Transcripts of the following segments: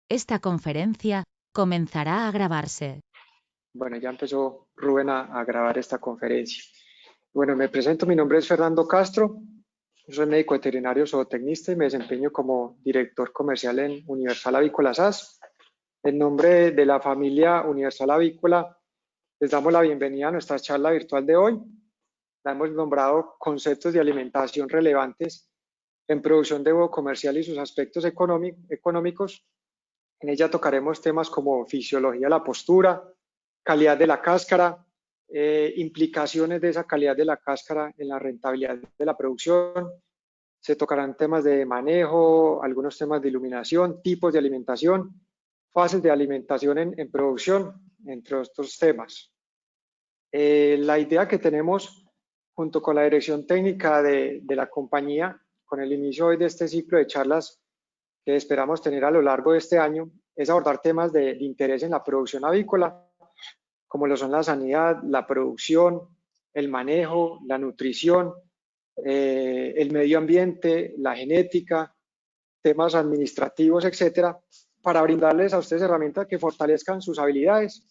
Esta conferencia comenzará a grabarse. Bueno, ya empezó Rubén a grabar esta conferencia. Bueno, me presento, mi nombre es Fernando Castro, yo soy médico veterinario zootecnista y me desempeño como director comercial en Universal Avícola SAS. En nombre de la familia Universal Avícola, les damos la bienvenida a nuestra charla virtual de hoy. La hemos nombrado Conceptos de alimentación relevantes en producción de huevo comercial y sus aspectos económicos. En ella tocaremos temas como fisiología de la postura, calidad de la cáscara, implicaciones de esa calidad de la cáscara en la rentabilidad de la producción. Se tocarán temas de manejo, algunos temas de iluminación, tipos de alimentación, fases de alimentación en producción, entre otros temas. La idea que tenemos junto con la dirección técnica de la compañía, con el inicio hoy de este ciclo de charlas que esperamos tener a lo largo de este año, es abordar temas de interés en la producción avícola, como lo son la sanidad, la producción, el manejo, la nutrición, el medio ambiente, la genética, temas administrativos, etcétera, para brindarles a ustedes herramientas que fortalezcan sus habilidades,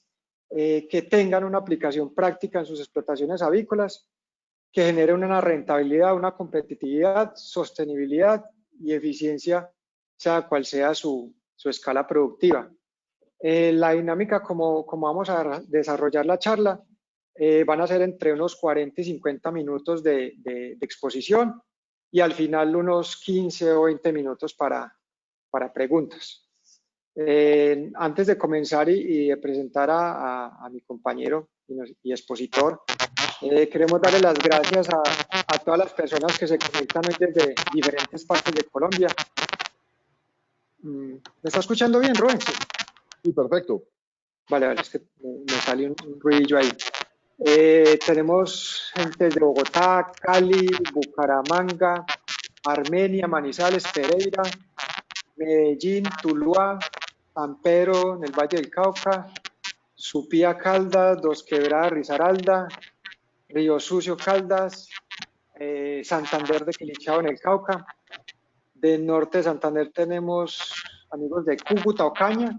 que tengan una aplicación práctica en sus explotaciones avícolas, que genere una rentabilidad, una competitividad, sostenibilidad y eficiencia, sea cual sea su escala productiva. La dinámica como vamos a desarrollar la charla van a ser entre unos 40 y 50 minutos de exposición y al final unos 15 o 20 minutos para preguntas. Antes de comenzar y de presentar a mi compañero y expositor, queremos darle las gracias a todas las personas que se conectan hoy desde diferentes partes de Colombia. ¿Me está escuchando bien, Rubén? Sí, perfecto. Vale, es que me sale un ruidillo ahí. Tenemos gente de Bogotá, Cali, Bucaramanga, Armenia, Manizales, Pereira, Medellín, Tuluá, San Pedro, en el Valle del Cauca, Supía, Caldas, Dos Quebradas, Risaralda, Río Sucio, Caldas, Santander de Quilichao, en el Cauca. Del norte de Santander tenemos amigos de Cúcuta, Ocaña.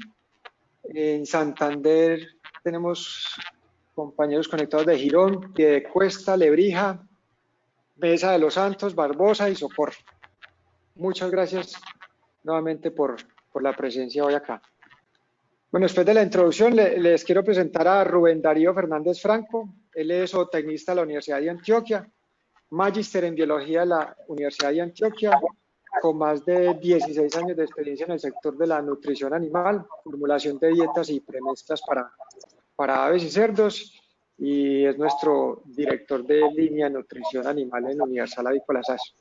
En Santander tenemos compañeros conectados de Girón, Piedecuesta, Lebrija, Mesa de los Santos, Barbosa y Socorro. Muchas gracias nuevamente por la presencia hoy acá. Bueno, después de la introducción les quiero presentar a Rubén Darío Fernández Franco. Él es zootecnista de la Universidad de Antioquia, magíster en biología de la Universidad de Antioquia, con más de 16 años de experiencia en el sector de la nutrición animal, formulación de dietas y premezclas para aves y cerdos, y es nuestro director de línea de nutrición animal en Universal Avícola SAS.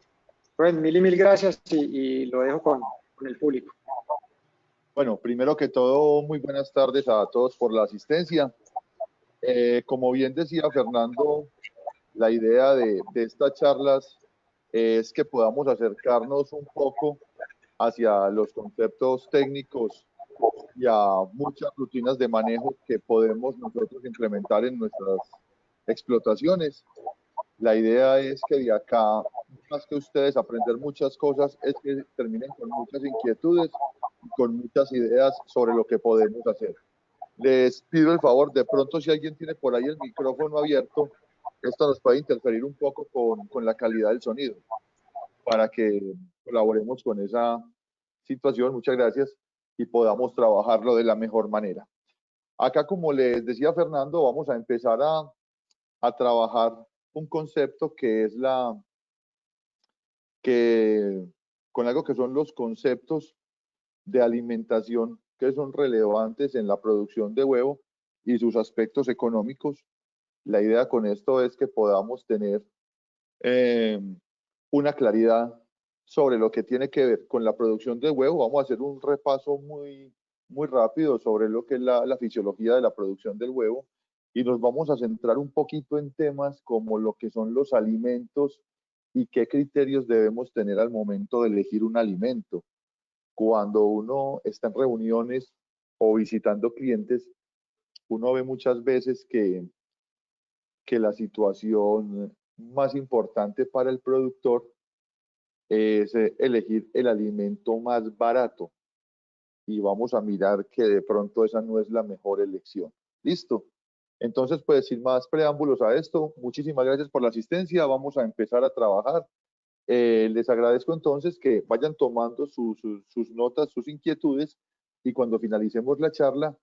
Pues mil gracias y lo dejo con el público. Bueno, primero que todo, muy buenas tardes a todos por la asistencia. Como bien decía Fernando, la idea de estas charlas es que podamos acercarnos un poco hacia los conceptos técnicos y a muchas rutinas de manejo que podemos nosotros implementar en nuestras explotaciones. La idea es que de acá, más que ustedes aprender muchas cosas, es que terminen con muchas inquietudes y con muchas ideas sobre lo que podemos hacer. Les pido el favor, de pronto si alguien tiene por ahí el micrófono abierto, esto nos puede interferir un poco con la calidad del sonido, para que colaboremos con esa situación. Muchas gracias y podamos trabajarlo de la mejor manera. Acá, como les decía Fernando, vamos a empezar a trabajar un concepto que es con algo que son los conceptos de alimentación que son relevantes en la producción de huevo y sus aspectos económicos. La idea con esto es que podamos tener una claridad sobre lo que tiene que ver con la producción de huevo. Vamos a hacer un repaso muy rápido sobre lo que es la fisiología de la producción del huevo y nos vamos a centrar un poquito en temas como lo que son los alimentos y qué criterios debemos tener al momento de elegir un alimento. Cuando uno está en reuniones o visitando clientes, uno ve muchas veces que la situación más importante para el productor es elegir el alimento más barato. y vamos a mirar que de pronto esa no es la mejor elección. ¿Listo? Entonces, pues sin más preámbulos a esto, muchísimas gracias por la asistencia. Vamos a empezar a trabajar. Les agradezco entonces que vayan tomando sus notas, sus inquietudes, y cuando finalicemos la charla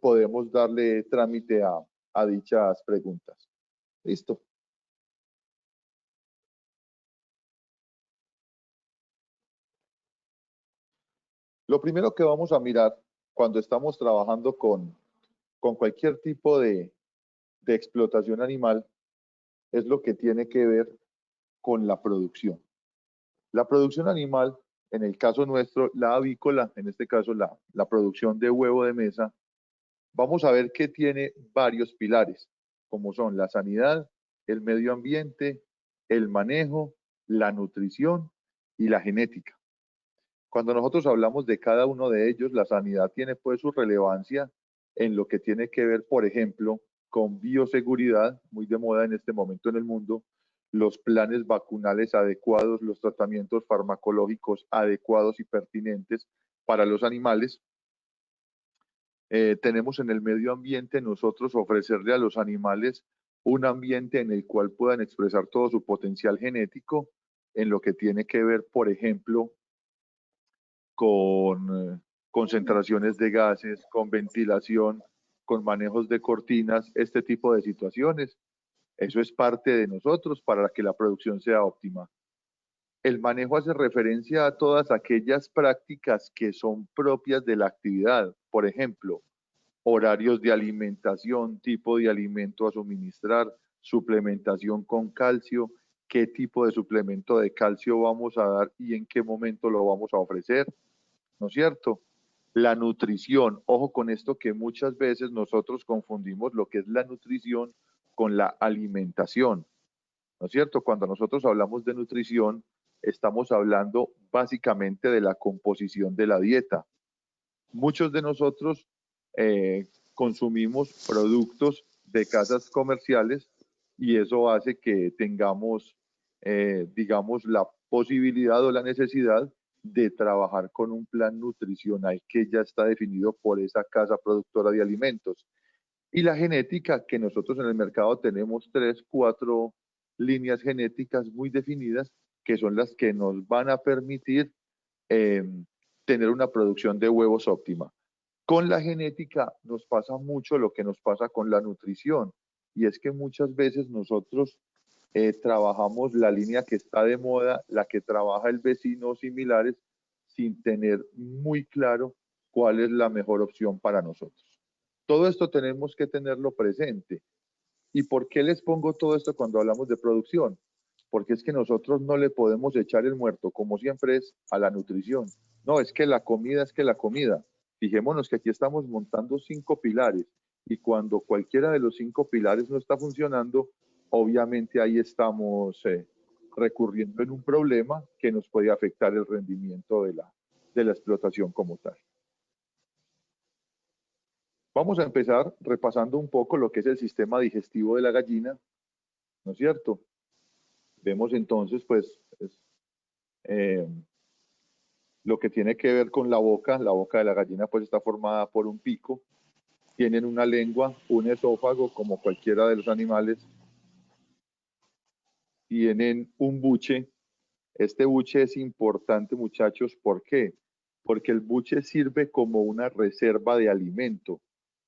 podemos darle trámite a dichas preguntas. ¿Listo? Lo primero que vamos a mirar cuando estamos trabajando con cualquier tipo de explotación animal es lo que tiene que ver con la producción. La producción animal, en el caso nuestro, la avícola, en este caso la producción de huevo de mesa, vamos a ver que tiene varios pilares, como son la sanidad, el medio ambiente, el manejo, la nutrición y la genética. Cuando nosotros hablamos de cada uno de ellos, la sanidad tiene pues su relevancia en lo que tiene que ver, por ejemplo, con bioseguridad, muy de moda en este momento en el mundo, los planes vacunales adecuados, los tratamientos farmacológicos adecuados y pertinentes para los animales. Tenemos en el medio ambiente nosotros ofrecerle a los animales un ambiente en el cual puedan expresar todo su potencial genético en lo que tiene que ver, por ejemplo, con concentraciones de gases, con ventilación, con manejos de cortinas, este tipo de situaciones. Eso es parte de nosotros para que la producción sea óptima. El manejo hace referencia a todas aquellas prácticas que son propias de la actividad. Por ejemplo, horarios de alimentación, tipo de alimento a suministrar, suplementación con calcio, qué tipo de suplemento de calcio vamos a dar y en qué momento lo vamos a ofrecer, ¿no es cierto? La nutrición, ojo con esto que muchas veces nosotros confundimos lo que es la nutrición con la alimentación, ¿no es cierto? Cuando nosotros hablamos de nutrición, estamos hablando básicamente de la composición de la dieta. Muchos de nosotros consumimos productos de casas comerciales y eso hace que tengamos, digamos, la posibilidad o la necesidad de trabajar con un plan nutricional que ya está definido por esa casa productora de alimentos. Y la genética, que nosotros en el mercado tenemos 3, 4 líneas genéticas muy definidas, que son las que nos van a permitir eh, tener una producción de huevos óptima. Con la genética nos pasa mucho lo que nos pasa con la nutrición, y es que muchas veces nosotros trabajamos la línea que está de moda, la que trabaja el vecino o similares, sin tener muy claro cuál es la mejor opción para nosotros. Todo esto tenemos que tenerlo presente. ¿Y por qué les pongo todo esto cuando hablamos de producción? Porque es que nosotros no le podemos echar el muerto, como siempre es, a la nutrición. No, es que la comida es que la comida. Fijémonos que aquí estamos montando 5 pilares y cuando cualquiera de los 5 pilares no está funcionando, obviamente ahí estamos recurriendo en un problema que nos puede afectar el rendimiento de la explotación como tal. Vamos a empezar repasando un poco lo que es el sistema digestivo de la gallina, ¿no es cierto? Vemos entonces, pues, lo que tiene que ver con la boca de la gallina pues está formada por un pico, tienen una lengua, un esófago como cualquiera de los animales, tienen un buche. Este buche es importante, muchachos, ¿por qué? Porque el buche sirve como una reserva de alimento,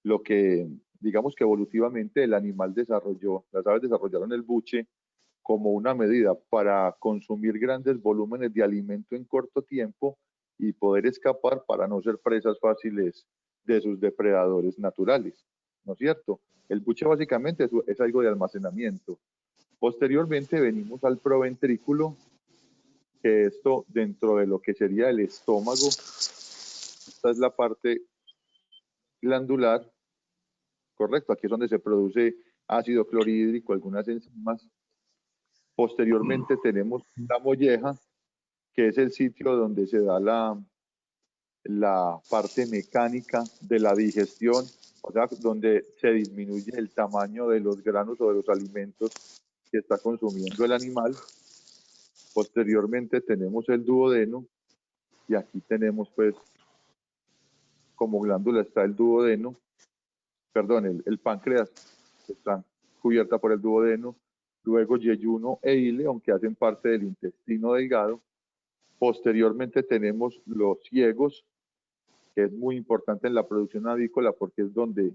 lo que digamos que evolutivamente el animal desarrolló, las aves desarrollaron el buche como una medida para consumir grandes volúmenes de alimento en corto tiempo y poder escapar para no ser presas fáciles de sus depredadores naturales, ¿no es cierto? El buche básicamente es algo de almacenamiento. Posteriormente venimos al proventrículo, que esto dentro de lo que sería el estómago, esta es la parte glandular, correcto, aquí es donde se produce ácido clorhídrico, algunas enzimas. Posteriormente tenemos la molleja, que es el sitio donde se da la parte mecánica de la digestión, o sea, donde se disminuye el tamaño de los granos o de los alimentos que está consumiendo el animal. Posteriormente tenemos el duodeno y aquí tenemos pues como glándula está el duodeno, perdón, el páncreas está cubierta por el duodeno, luego yeyuno e íleon, que hacen parte del intestino delgado. Posteriormente tenemos los ciegos, que es muy importante en la producción avícola porque es donde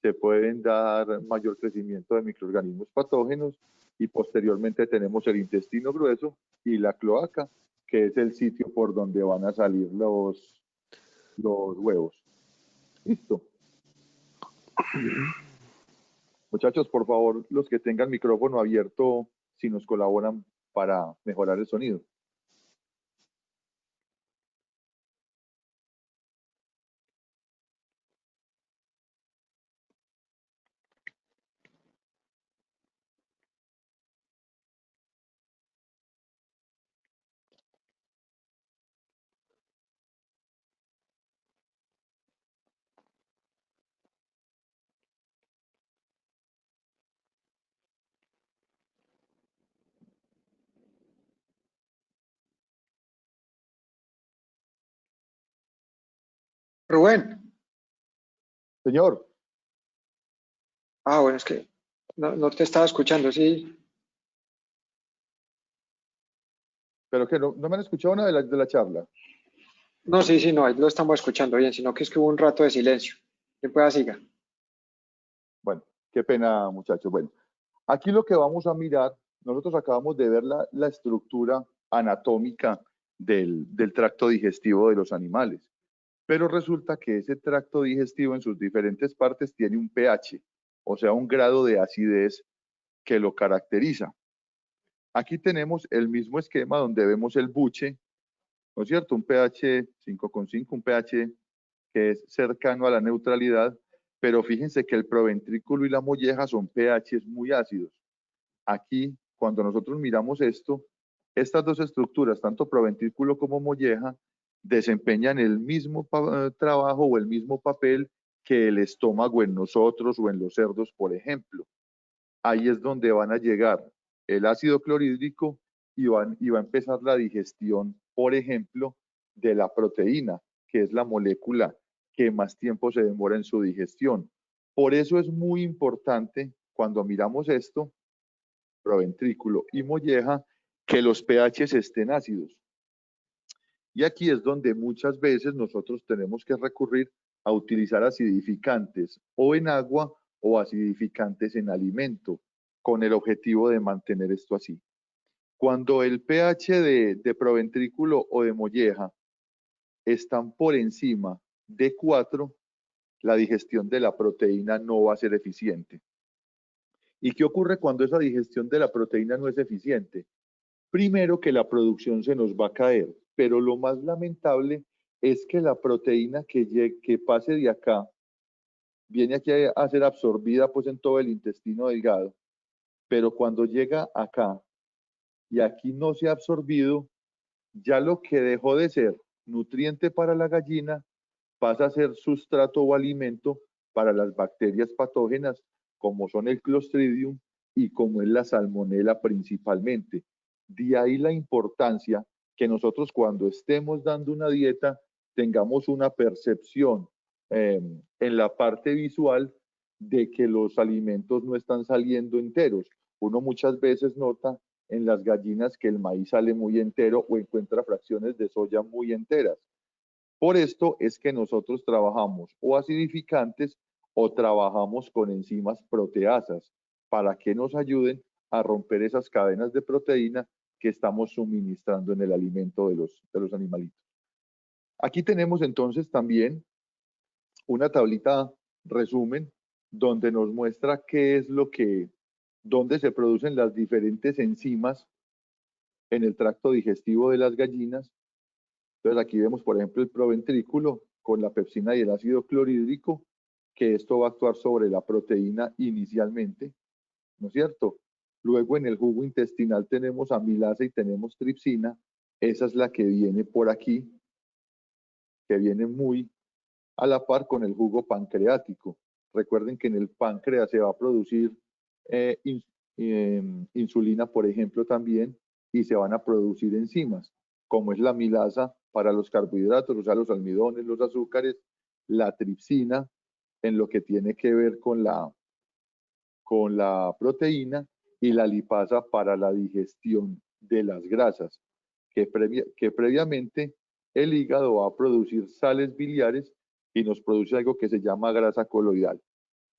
se pueden dar mayor crecimiento de microorganismos patógenos, y posteriormente tenemos el intestino grueso y la cloaca, que es el sitio por donde van a salir los huevos. Listo. Muchachos, por favor, los que tengan micrófono abierto, si nos colaboran para mejorar el sonido. Rubén. Señor. Bueno, es que no te estaba escuchando, sí. Pero que no me han escuchado una de la charla. No, sí, no, ahí lo estamos escuchando bien, sino que es que hubo un rato de silencio. Que pueda siga. Bueno, qué pena, muchachos. Bueno, aquí lo que vamos a mirar, nosotros acabamos de ver la estructura anatómica del tracto digestivo de los animales, pero resulta que ese tracto digestivo en sus diferentes partes tiene un pH, o sea, un grado de acidez que lo caracteriza. Aquí tenemos el mismo esquema donde vemos el buche, ¿no es cierto? Un pH 5,5, un pH que es cercano a la neutralidad, pero fíjense que el proventrículo y la molleja son pHs muy ácidos. Aquí, cuando nosotros miramos esto, estas dos estructuras, tanto proventrículo como molleja, desempeñan el mismo trabajo o el mismo papel que el estómago en nosotros o en los cerdos, por ejemplo. Ahí es donde van a llegar el ácido clorhídrico y va a empezar la digestión, por ejemplo, de la proteína, que es la molécula que más tiempo se demora en su digestión. Por eso es muy importante cuando miramos esto, proventrículo y molleja, que los pHs estén ácidos. Y aquí es donde muchas veces nosotros tenemos que recurrir a utilizar acidificantes o en agua o acidificantes en alimento, con el objetivo de mantener esto así. Cuando el pH de proventrículo o de molleja están por encima de 4, la digestión de la proteína no va a ser eficiente. ¿Y qué ocurre cuando esa digestión de la proteína no es eficiente? Primero, que la producción se nos va a caer, pero lo más lamentable es que la proteína que pase de acá viene aquí a ser absorbida pues en todo el intestino delgado, pero cuando llega acá y aquí no se ha absorbido, ya lo que dejó de ser nutriente para la gallina pasa a ser sustrato o alimento para las bacterias patógenas, como son el Clostridium y como es la Salmonella principalmente. De ahí la importancia que nosotros, cuando estemos dando una dieta, tengamos una percepción en la parte visual de que los alimentos no están saliendo enteros. Uno muchas veces nota en las gallinas que el maíz sale muy entero o encuentra fracciones de soya muy enteras. Por esto es que nosotros trabajamos o acidificantes o trabajamos con enzimas proteasas para que nos ayuden a romper esas cadenas de proteína que estamos suministrando en el alimento de los animalitos. Aquí tenemos entonces también una tablita resumen donde nos muestra qué es dónde se producen las diferentes enzimas en el tracto digestivo de las gallinas. Entonces aquí vemos, por ejemplo, el proventrículo con la pepsina y el ácido clorhídrico, que esto va a actuar sobre la proteína inicialmente, ¿no es cierto? Luego en el jugo intestinal tenemos amilasa y tenemos tripsina, esa es la que viene por aquí, que viene muy a la par con el jugo pancreático. Recuerden que en el páncreas se va a producir insulina, por ejemplo, también, y se van a producir enzimas, como es la amilasa para los carbohidratos, o sea, los almidones, los azúcares, la tripsina en lo que tiene que ver con la proteína y la lipasa para la digestión de las grasas, que previamente el hígado va a producir sales biliares y nos produce algo que se llama grasa coloidal.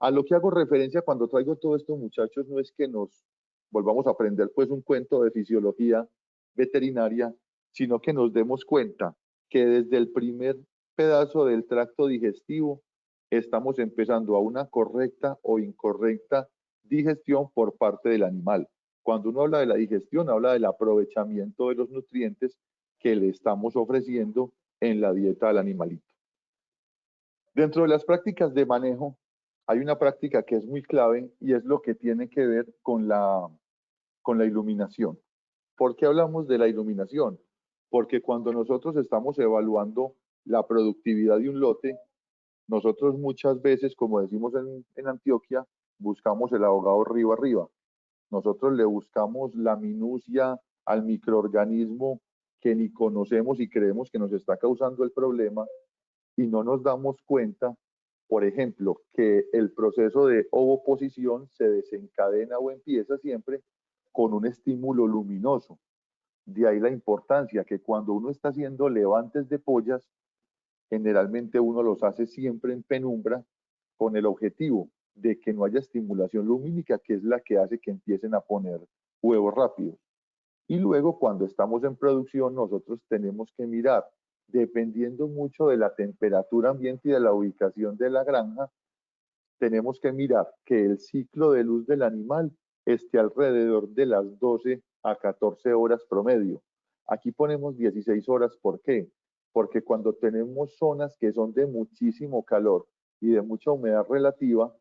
A lo que hago referencia cuando traigo todo esto, muchachos, no es que nos volvamos a aprender pues un cuento de fisiología veterinaria, sino que nos demos cuenta que desde el primer pedazo del tracto digestivo estamos empezando a una correcta o incorrecta digestión por parte del animal. Cuando uno habla de la digestión, habla del aprovechamiento de los nutrientes que le estamos ofreciendo en la dieta del animalito. Dentro de las prácticas de manejo, hay una práctica que es muy clave y es lo que tiene que ver con la iluminación. ¿Por qué hablamos de la iluminación? Porque cuando nosotros estamos evaluando la productividad de un lote, nosotros muchas veces, como decimos en Antioquia, buscamos el ahogado río arriba. Nosotros le buscamos la minucia al microorganismo que ni conocemos y creemos que nos está causando el problema y no nos damos cuenta, por ejemplo, que el proceso de ovoposición se desencadena o empieza siempre con un estímulo luminoso. De ahí la importancia que cuando uno está haciendo levantes de pollas, generalmente uno los hace siempre en penumbra con el objetivo de que no haya estimulación lumínica, que es la que hace que empiecen a poner huevos rápidos. Y luego cuando estamos en producción, nosotros tenemos que mirar, dependiendo mucho de la temperatura ambiente y de la ubicación de la granja, tenemos que mirar que el ciclo de luz del animal esté alrededor de las 12 a 14 horas promedio. Aquí ponemos 16 horas, ¿por qué? Porque cuando tenemos zonas que son de muchísimo calor y de mucha humedad relativa,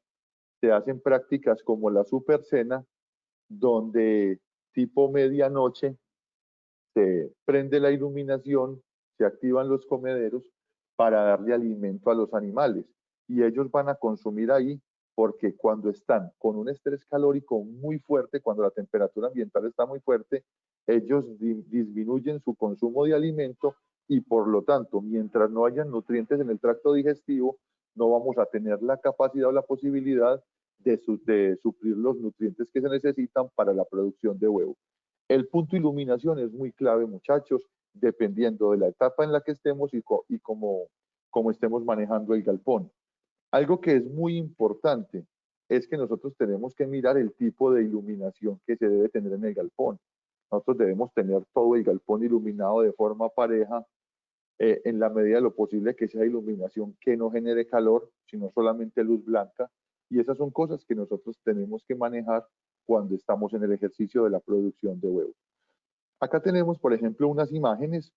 se hacen prácticas como la supercena, donde tipo medianoche se prende la iluminación, se activan los comederos para darle alimento a los animales y ellos van a consumir ahí porque cuando están con un estrés calórico muy fuerte, cuando la temperatura ambiental está muy fuerte, ellos disminuyen su consumo de alimento y por lo tanto, mientras no hayan nutrientes en el tracto digestivo, no vamos a tener la capacidad o la posibilidad de suplir los nutrientes que se necesitan para la producción de huevos. El punto iluminación es muy clave, muchachos, dependiendo de la etapa en la que estemos y cómo estemos manejando el galpón. Algo que es muy importante es que nosotros tenemos que mirar el tipo de iluminación que se debe tener en el galpón. Nosotros debemos tener todo el galpón iluminado de forma pareja, en la medida de lo posible que sea iluminación que no genere calor, sino solamente luz blanca. Y esas son cosas que nosotros tenemos que manejar cuando estamos en el ejercicio de la producción de huevos. Acá tenemos, por ejemplo, unas imágenes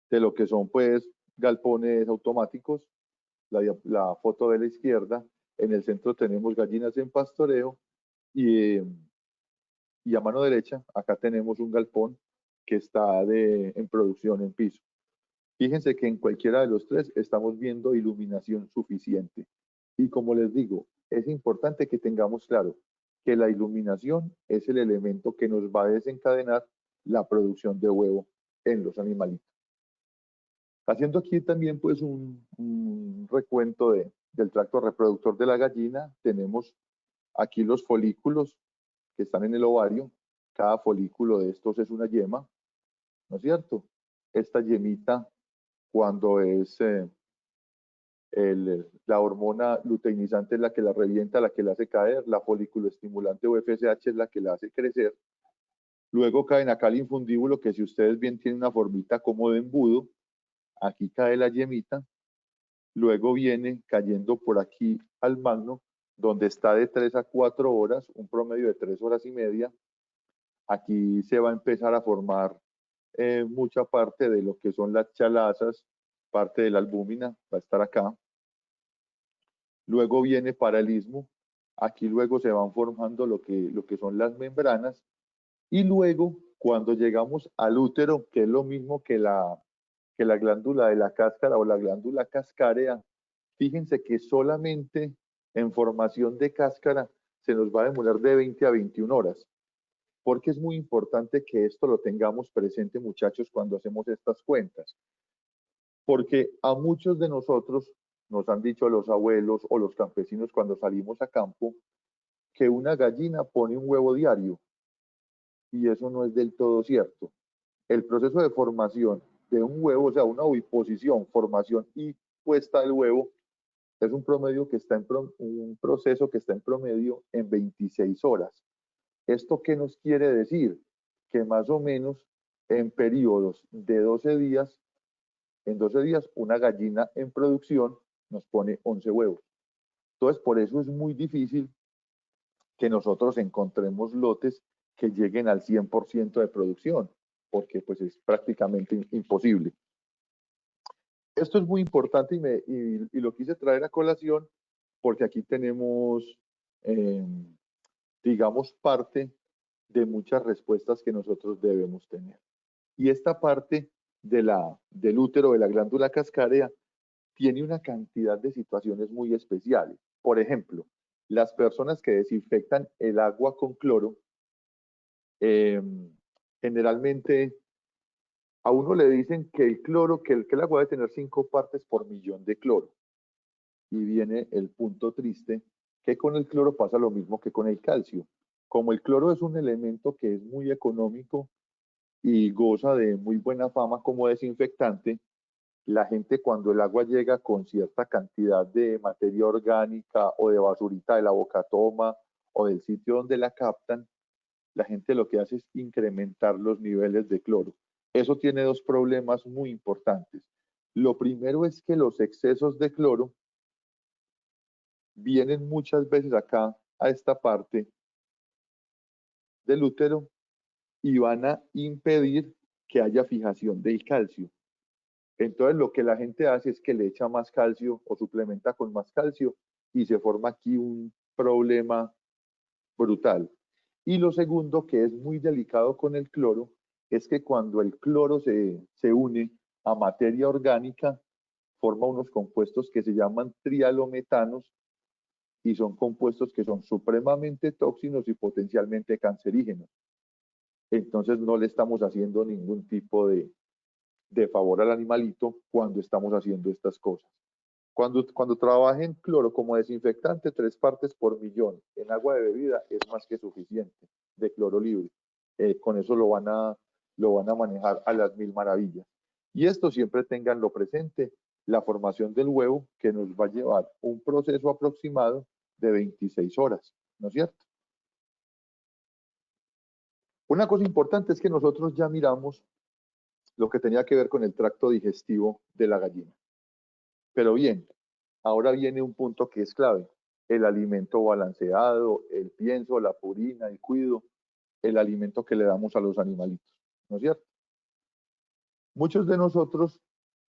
de lo que son pues galpones automáticos. La foto de la izquierda, en el centro tenemos gallinas en pastoreo y a mano derecha acá tenemos un galpón que está en producción en piso. Fíjense que en cualquiera de los tres estamos viendo iluminación suficiente. Y como les digo, es importante que tengamos claro que la iluminación es el elemento que nos va a desencadenar la producción de huevo en los animalitos. Haciendo aquí también pues un recuento del tracto reproductor de la gallina, tenemos aquí los folículos que están en el ovario. Cada folículo de estos es una yema, ¿no es cierto? Esta yemita, cuando es la hormona luteinizante es la que la revienta, la que la hace caer, la folículo estimulante o FSH es la que la hace crecer. Luego caen acá el infundíbulo, que si ustedes bien tienen una formita como de embudo, aquí cae la yemita, luego viene cayendo por aquí al magno, donde está de 3 a 4 horas, un promedio de 3 horas y media. Aquí se va a empezar a formar mucha parte de lo que son las chalazas, parte de la albúmina, va a estar acá. Luego viene para el istmo, aquí luego se van formando lo que son las membranas, y luego cuando llegamos al útero, que es lo mismo que la glándula de la cáscara o la glándula cascárea, fíjense que solamente en formación de cáscara se nos va a demorar de 20 a 21 horas, porque es muy importante que esto lo tengamos presente, muchachos, cuando hacemos estas cuentas. porque a muchos de nosotros nos han dicho los abuelos o los campesinos cuando salimos a campo que una gallina pone un huevo diario, y eso no es del todo cierto. El proceso de formación de un huevo, o sea, una oviposición, formación y puesta del huevo, es un promedio que está un proceso que está en promedio en 26 horas. ¿Esto qué nos quiere decir? Que más o menos en periodos de 12 días, en 12 días una gallina en producción nos pone 11 huevos. Entonces, por eso es muy difícil que nosotros encontremos lotes que lleguen al 100% de producción, porque pues es prácticamente imposible. Esto es muy importante y lo quise traer a colación porque aquí tenemos, digamos, parte de muchas respuestas que nosotros debemos tener. Y esta parte del útero, de la glándula cascárea, tiene una cantidad de situaciones muy especiales. Por ejemplo, las personas que desinfectan el agua con cloro, generalmente a uno le dicen que el cloro, que el agua debe tener 5 partes por millón de cloro. Y viene el punto triste, que con el cloro pasa lo mismo que con el calcio. Como el cloro es un elemento que es muy económico y goza de muy buena fama como desinfectante, la gente cuando el agua llega con cierta cantidad de materia orgánica o de basurita de la bocatoma o del sitio donde la captan, la gente lo que hace es incrementar los niveles de cloro. Eso tiene dos problemas muy importantes. Lo primero es que los excesos de cloro vienen muchas veces acá a esta parte del útero y van a impedir que haya fijación del calcio. Entonces lo que la gente hace es que le echa más calcio o suplementa con más calcio y se forma aquí un problema brutal. Y lo segundo, que es muy delicado con el cloro, es que cuando el cloro se une a materia orgánica, forma unos compuestos que se llaman trialometanos y son compuestos que son supremamente tóxicos y potencialmente cancerígenos. Entonces no le estamos haciendo ningún tipo de favor al animalito cuando estamos haciendo estas cosas. Cuando trabajen cloro como desinfectante, 3 partes por millón en agua de bebida es más que suficiente de cloro libre. Con eso lo van a manejar a las mil maravillas. Y esto siempre tenganlo presente, la formación del huevo que nos va a llevar un proceso aproximado de 26 horas, ¿no es cierto? Una cosa importante es que nosotros ya miramos lo que tenía que ver con el tracto digestivo de la gallina. Pero bien, ahora viene un punto que es clave, el alimento balanceado, el pienso, la purina, el cuido, el alimento que le damos a los animalitos, ¿no es cierto? Muchos de nosotros,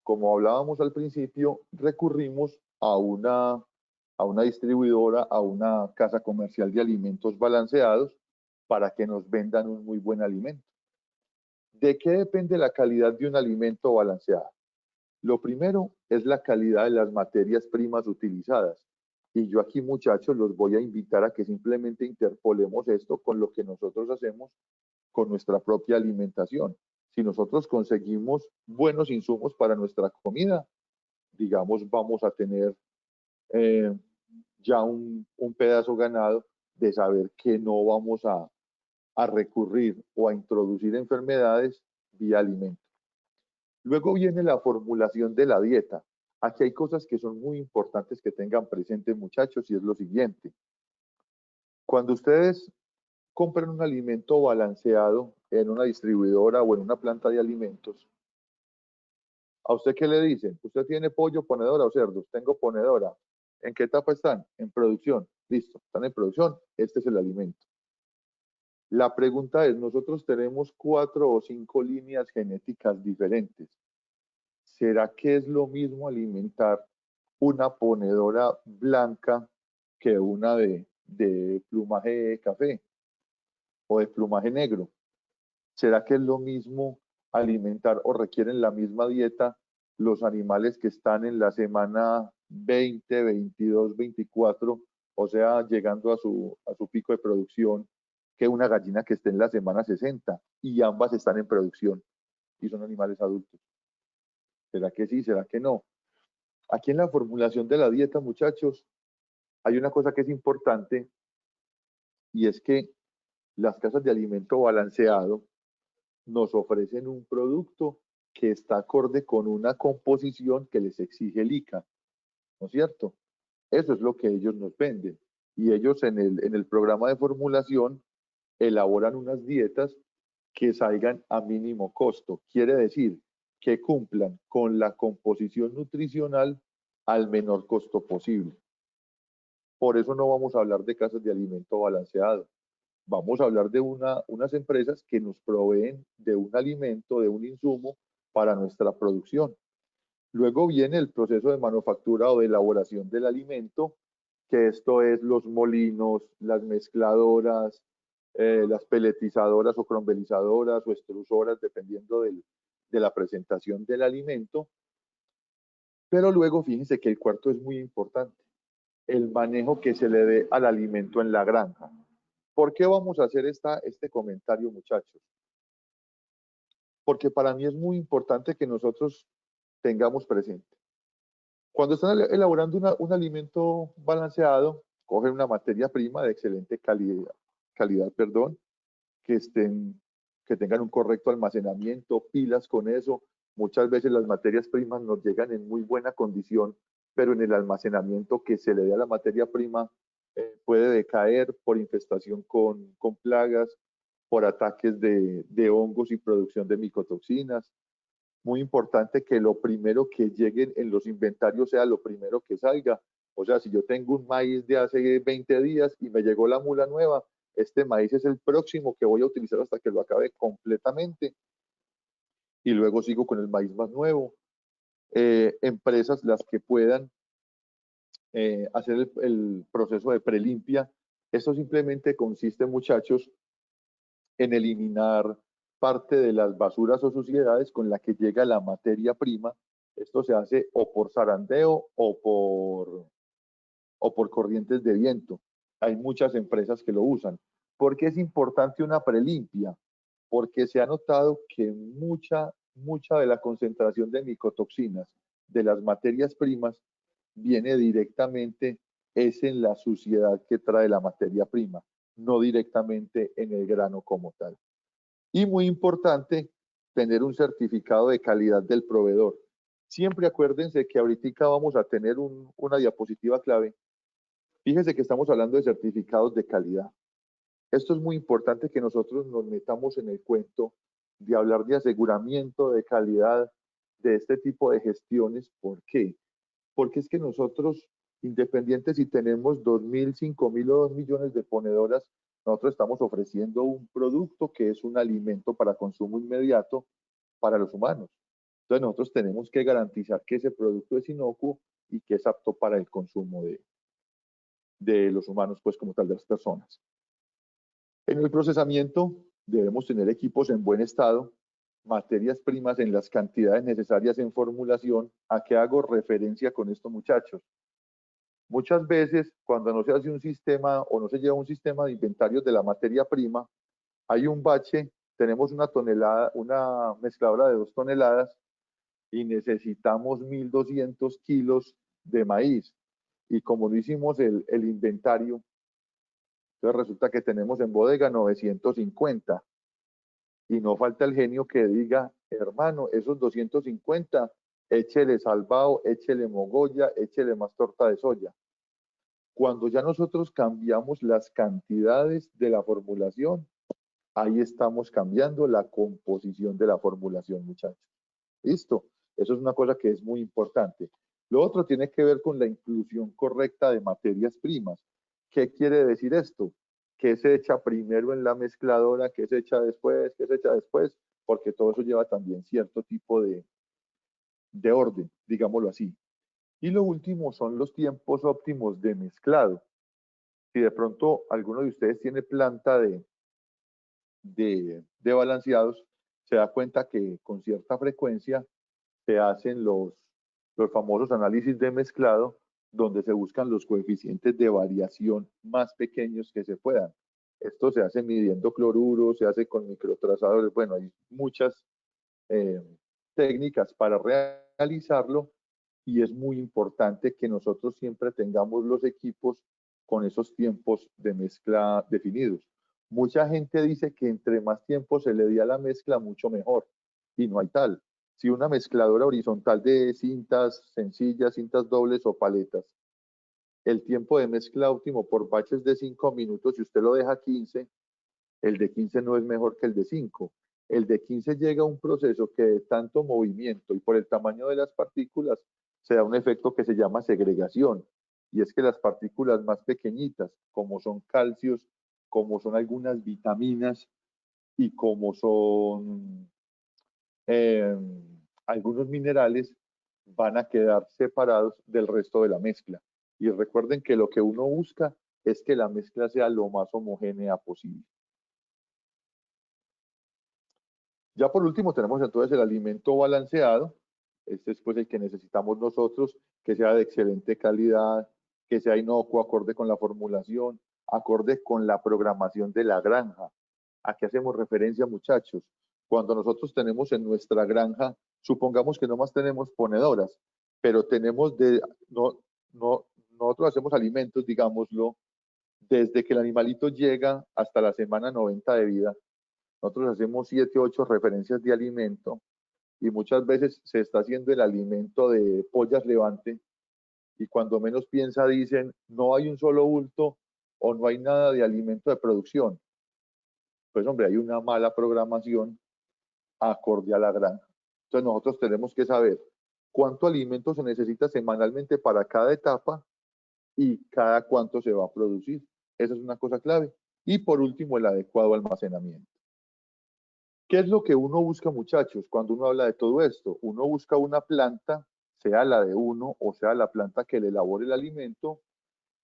como hablábamos al principio, recurrimos a una distribuidora, a una casa comercial de alimentos balanceados para que nos vendan un muy buen alimento. ¿De qué depende la calidad de un alimento balanceado? Lo primero es la calidad de las materias primas utilizadas. Y yo aquí, muchachos, los voy a invitar a que simplemente interpolemos esto con lo que nosotros hacemos con nuestra propia alimentación. Si nosotros conseguimos buenos insumos para nuestra comida, digamos, vamos a tener eh, ya un pedazo ganado de saber que no vamos a recurrir o a introducir enfermedades vía alimento. Luego viene la formulación de la dieta. Aquí hay cosas que son muy importantes que tengan presentes, muchachos, y es lo siguiente. Cuando ustedes compran un alimento balanceado en una distribuidora o en una planta de alimentos, ¿a usted qué le dicen? ¿Usted tiene pollo, ponedora o cerdos? Tengo ponedora. ¿En qué etapa están? En producción. Listo, están en producción. Este es el alimento. La pregunta es, nosotros tenemos 4 o 5 líneas genéticas diferentes. ¿Será que es lo mismo alimentar una ponedora blanca que una de plumaje café o de plumaje negro? ¿Será que es lo mismo alimentar o requieren la misma dieta los animales que están en la semana 20, 22, 24, o sea, llegando a su pico de producción, que una gallina que esté en la semana 60? Y ambas están en producción y son animales adultos. ¿Será que sí? ¿Será que no? Aquí en la formulación de la dieta, muchachos, hay una cosa que es importante y es que las casas de alimento balanceado nos ofrecen un producto que está acorde con una composición que les exige el ICA, ¿no es cierto? Eso es lo que ellos nos venden. Y ellos en el programa de formulación elaboran unas dietas que salgan a mínimo costo. Quiere decir que cumplan con la composición nutricional al menor costo posible. Por eso no vamos a hablar de casas de alimento balanceado. Vamos a hablar de unas empresas que nos proveen de un alimento, de un insumo para nuestra producción. Luego viene el proceso de manufactura o de elaboración del alimento, que esto es los molinos, las mezcladoras, las peletizadoras o crombelizadoras o extrusoras, dependiendo de la presentación del alimento. Pero luego fíjense que el cuarto es muy importante, el manejo que se le dé al alimento en la granja. ¿Por qué vamos a hacer este comentario, muchachos? Porque para mí es muy importante que nosotros tengamos presente. Cuando están elaborando un alimento balanceado, cogen una materia prima de excelente calidad, que, que tengan un correcto almacenamiento, pilas con eso. Muchas veces las materias primas nos llegan en muy buena condición, pero en el almacenamiento que se le dé a la materia prima puede decaer por infestación con plagas, por ataques de hongos y producción de micotoxinas. Muy importante que lo primero que llegue en los inventarios sea lo primero que salga. O sea, si yo tengo un maíz de hace 20 días y me llegó la mula nueva, este maíz es el próximo que voy a utilizar hasta que lo acabe completamente y luego sigo con el maíz más nuevo. Empresas las que puedan hacer el proceso de prelimpia. Esto simplemente consiste, muchachos, en eliminar parte de las basuras o suciedades con la que llega la materia prima. Esto se hace o por zarandeo o por corrientes de viento. Hay muchas empresas que lo usan. ¿Por qué es importante una prelimpia? Porque se ha notado que mucha de la concentración de micotoxinas de las materias primas viene directamente es en la suciedad que trae la materia prima, no directamente en el grano como tal. Y muy importante, tener un certificado de calidad del proveedor. Siempre acuérdense que ahorita vamos a tener una diapositiva clave. Fíjense que estamos hablando de certificados de calidad. Esto es muy importante que nosotros nos metamos en el cuento de hablar de aseguramiento de calidad de este tipo de gestiones. ¿Por qué? Porque es que nosotros, independientes si tenemos 2.000, 5.000 o 2 millones de ponedoras, nosotros estamos ofreciendo un producto que es un alimento para consumo inmediato para los humanos. Entonces nosotros tenemos que garantizar que ese producto es inocuo y que es apto para el consumo de los humanos, pues como tal de las personas. En el procesamiento debemos tener equipos en buen estado, materias primas en las cantidades necesarias en formulación. ¿A qué hago referencia con esto, muchachos? Muchas veces, cuando no se hace un sistema o no se lleva un sistema de inventarios de la materia prima, hay un bache, tenemos una mezcladora de 2 toneladas y necesitamos 1.200 kilos de maíz. Y como no hicimos el inventario, entonces resulta que tenemos en bodega 950. Y no falta el genio que diga, hermano, esos 250, échele salvado, échele mogolla, échele más torta de soya. Cuando ya nosotros cambiamos las cantidades de la formulación, ahí estamos cambiando la composición de la formulación, muchachos. ¿Listo? Eso es una cosa que es muy importante. Lo otro tiene que ver con la inclusión correcta de materias primas. ¿Qué quiere decir esto? ¿Qué se echa primero en la mezcladora? ¿Qué se echa después? ¿Qué se echa después? Porque todo eso lleva también cierto tipo de orden, digámoslo así. Y lo último son los tiempos óptimos de mezclado. Si de pronto alguno de ustedes tiene planta de balanceados, se da cuenta que con cierta frecuencia se hacen los famosos análisis de mezclado, donde se buscan los coeficientes de variación más pequeños que se puedan. Esto se hace midiendo cloruro, se hace con microtrazadores, bueno, hay muchas técnicas para realizarlo, y es muy importante que nosotros siempre tengamos los equipos con esos tiempos de mezcla definidos. Mucha gente dice que entre más tiempo se le dé a la mezcla, mucho mejor, y no hay tal. Si una mezcladora horizontal de cintas sencillas, cintas dobles o paletas, el tiempo de mezcla óptimo por batches de 5 minutos, si usted lo deja 15, el de 15 no es mejor que el de 5. El de 15 llega a un proceso que de tanto movimiento y por el tamaño de las partículas se da un efecto que se llama segregación. Y es que las partículas más pequeñitas, como son calcios, como son algunas vitaminas y como son eh, algunos minerales, van a quedar separados del resto de la mezcla. Y recuerden que lo que uno busca es que la mezcla sea lo más homogénea posible. Ya por último tenemos entonces el alimento balanceado. Este es pues el que necesitamos nosotros, que sea de excelente calidad, que sea inocuo, acorde con la formulación, acorde con la programación de la granja. ¿A qué hacemos referencia, muchachos? Cuando nosotros tenemos en nuestra granja, supongamos que no más tenemos ponedoras, pero tenemos nosotros hacemos alimentos, digámoslo, desde que el animalito llega hasta la semana 90 de vida. Nosotros hacemos 7, 8 referencias de alimento y muchas veces se está haciendo el alimento de pollas levante y cuando menos piensa dicen no hay un solo bulto o no hay nada de alimento de producción. Pues hombre, hay una mala programación acorde a la granja. Entonces nosotros tenemos que saber cuánto alimento se necesita semanalmente para cada etapa y cada cuánto se va a producir. Esa es una cosa clave. Y por último, el adecuado almacenamiento. ¿Qué es lo que uno busca, muchachos, cuando uno habla de todo esto? Uno busca una planta, sea la de uno o sea la planta que le elabore el alimento,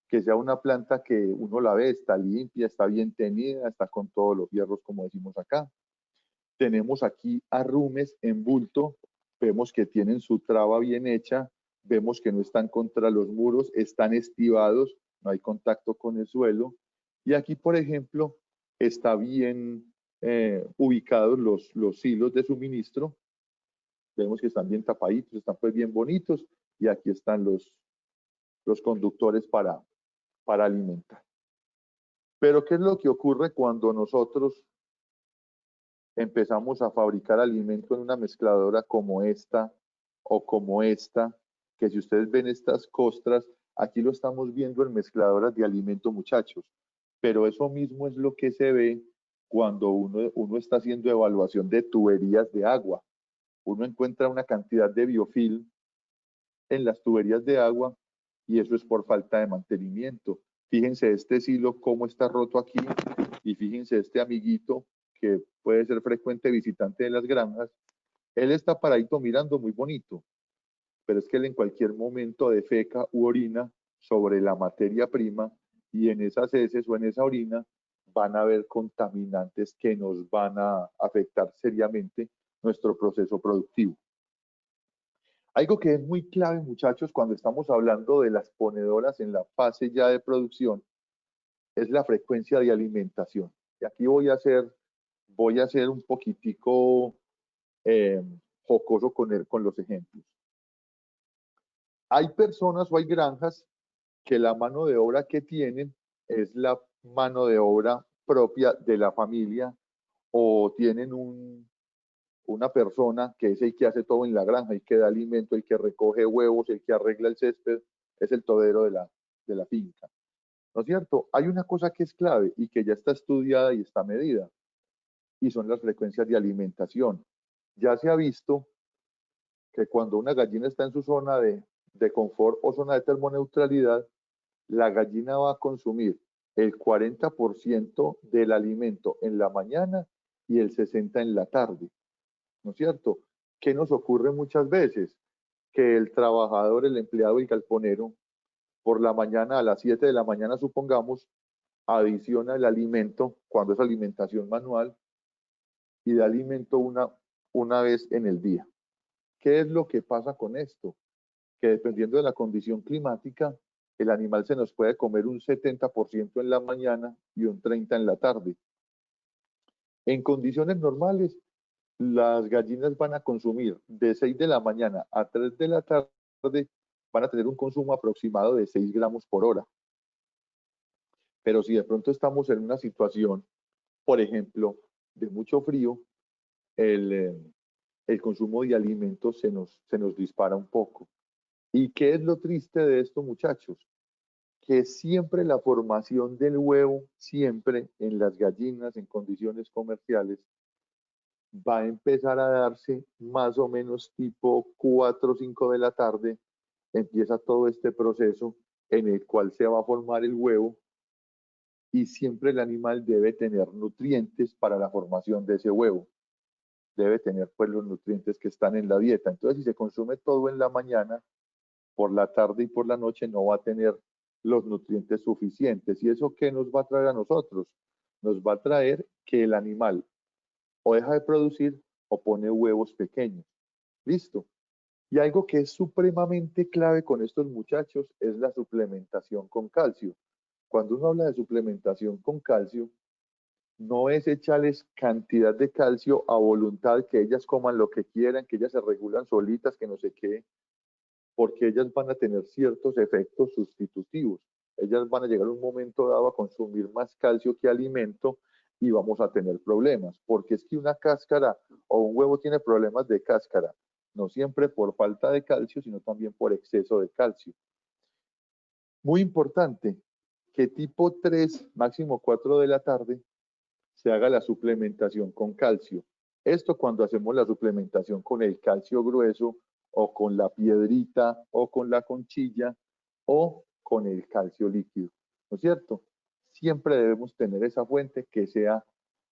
que sea una planta que uno la ve, está limpia, está bien tenida, está con todos los hierros, como decimos acá. Tenemos aquí arrumes en bulto, vemos que tienen su traba bien hecha, vemos que no están contra los muros, están estivados, no hay contacto con el suelo. Y aquí, por ejemplo, está bien ubicados los hilos de suministro. Vemos que están bien tapaditos, están pues bien bonitos. Y aquí están los conductores para alimentar. Pero ¿qué es lo que ocurre cuando nosotros empezamos a fabricar alimento en una mezcladora como esta o como esta? Que si ustedes ven estas costras, aquí lo estamos viendo en mezcladoras de alimento, muchachos. Pero eso mismo es lo que se ve cuando uno está haciendo evaluación de tuberías de agua. Uno encuentra una cantidad de biofilm en las tuberías de agua y eso es por falta de mantenimiento. Fíjense este silo cómo está roto aquí y fíjense este amiguito que puede ser frecuente visitante de las granjas. Él está paradito mirando muy bonito, pero es que él en cualquier momento defeca u orina sobre la materia prima y en esas heces o en esa orina van a haber contaminantes que nos van a afectar seriamente nuestro proceso productivo. Algo que es muy clave, muchachos, cuando estamos hablando de las ponedoras en la fase ya de producción, es la frecuencia de alimentación. Y aquí voy a ser un poquitico jocoso con los ejemplos. Hay personas o hay granjas que la mano de obra que tienen es la mano de obra propia de la familia o tienen una persona que es el que hace todo en la granja, el que da alimento, el que recoge huevos, el que arregla el césped, es el todero de la finca. ¿No es cierto? Hay una cosa que es clave y que ya está estudiada y está medida, y son las frecuencias de alimentación. Ya se ha visto que cuando una gallina está en su zona de confort o zona de termoneutralidad, la gallina va a consumir el 40% del alimento en la mañana y el 60% en la tarde. ¿No es cierto? ¿Qué nos ocurre muchas veces? Que el trabajador, el empleado, el galponero, por la mañana a las 7 de la mañana, supongamos, adiciona el alimento, cuando es alimentación manual, y da alimento una vez en el día. ¿Qué es lo que pasa con esto? Que dependiendo de la condición climática, el animal se nos puede comer un 70% en la mañana y un 30% en la tarde. En condiciones normales, las gallinas van a consumir de 6 de la mañana a 3 de la tarde, van a tener un consumo aproximado de 6 gramos por hora. Pero si de pronto estamos en una situación, por ejemplo, de mucho frío, el consumo de alimentos se nos dispara un poco. ¿Y qué es lo triste de esto, muchachos? Que siempre la formación del huevo, siempre en las gallinas, en condiciones comerciales, va a empezar a darse más o menos tipo 4 o 5 de la tarde, empieza todo este proceso en el cual se va a formar el huevo y siempre el animal debe tener nutrientes para la formación de ese huevo. Debe tener pues los nutrientes que están en la dieta. Entonces, si se consume todo en la mañana, por la tarde y por la noche no va a tener los nutrientes suficientes. ¿Y eso qué nos va a traer a nosotros? Nos va a traer que el animal o deja de producir o pone huevos pequeños. Listo. Y algo que es supremamente clave con estos muchachos es la suplementación con calcio. Cuando uno habla de suplementación con calcio, no es echarles cantidad de calcio a voluntad, que ellas coman lo que quieran, que ellas se regulan solitas, que no sé qué, porque ellas van a tener ciertos efectos sustitutivos. Ellas van a llegar a un momento dado a consumir más calcio que alimento y vamos a tener problemas, porque es que una cáscara o un huevo tiene problemas de cáscara, no siempre por falta de calcio, sino también por exceso de calcio. Muy importante que tipo 3, máximo 4 de la tarde, se haga la suplementación con calcio. Esto cuando hacemos la suplementación con el calcio grueso o con la piedrita o con la conchilla o con el calcio líquido, ¿no es cierto? Siempre debemos tener esa fuente que sea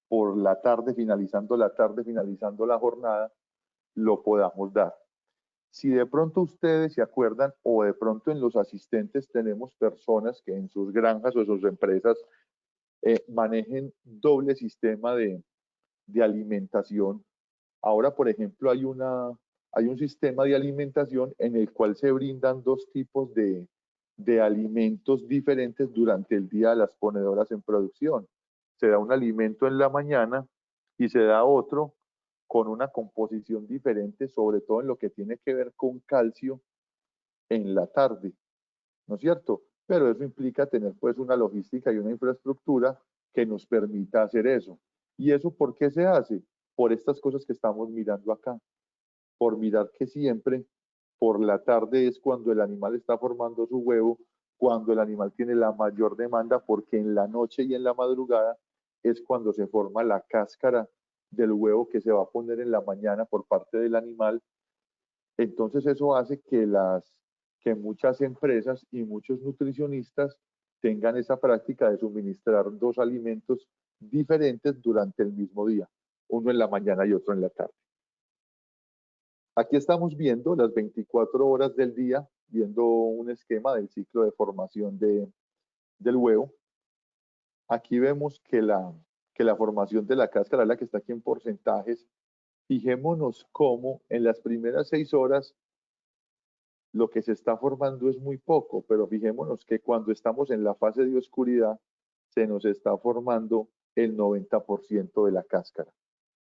por la tarde, finalizando la jornada, lo podamos dar. Si de pronto ustedes se acuerdan o de pronto en los asistentes tenemos personas que en sus granjas o en sus empresas manejen doble sistema de alimentación. Ahora, por ejemplo, hay un sistema de alimentación en el cual se brindan dos tipos de alimentos diferentes durante el día a las ponedoras en producción. Se da un alimento en la mañana y se da otro con una composición diferente, sobre todo en lo que tiene que ver con calcio en la tarde, ¿no es cierto? Pero eso implica tener pues una logística y una infraestructura que nos permita hacer eso. ¿Y eso por qué se hace? Por estas cosas que estamos mirando acá, por mirar que siempre por la tarde es cuando el animal está formando su huevo, cuando el animal tiene la mayor demanda, porque en la noche y en la madrugada es cuando se forma la cáscara del huevo que se va a poner en la mañana por parte del animal. Entonces eso hace que muchas empresas y muchos nutricionistas tengan esa práctica de suministrar dos alimentos diferentes durante el mismo día, uno en la mañana y otro en la tarde. Aquí estamos viendo las 24 horas del día, viendo un esquema del ciclo de formación del huevo. Aquí vemos que la formación de la cáscara es la que está aquí en porcentajes. Fijémonos cómo en las primeras 6 horas lo que se está formando es muy poco, pero fijémonos que cuando estamos en la fase de oscuridad se nos está formando el 90% de la cáscara.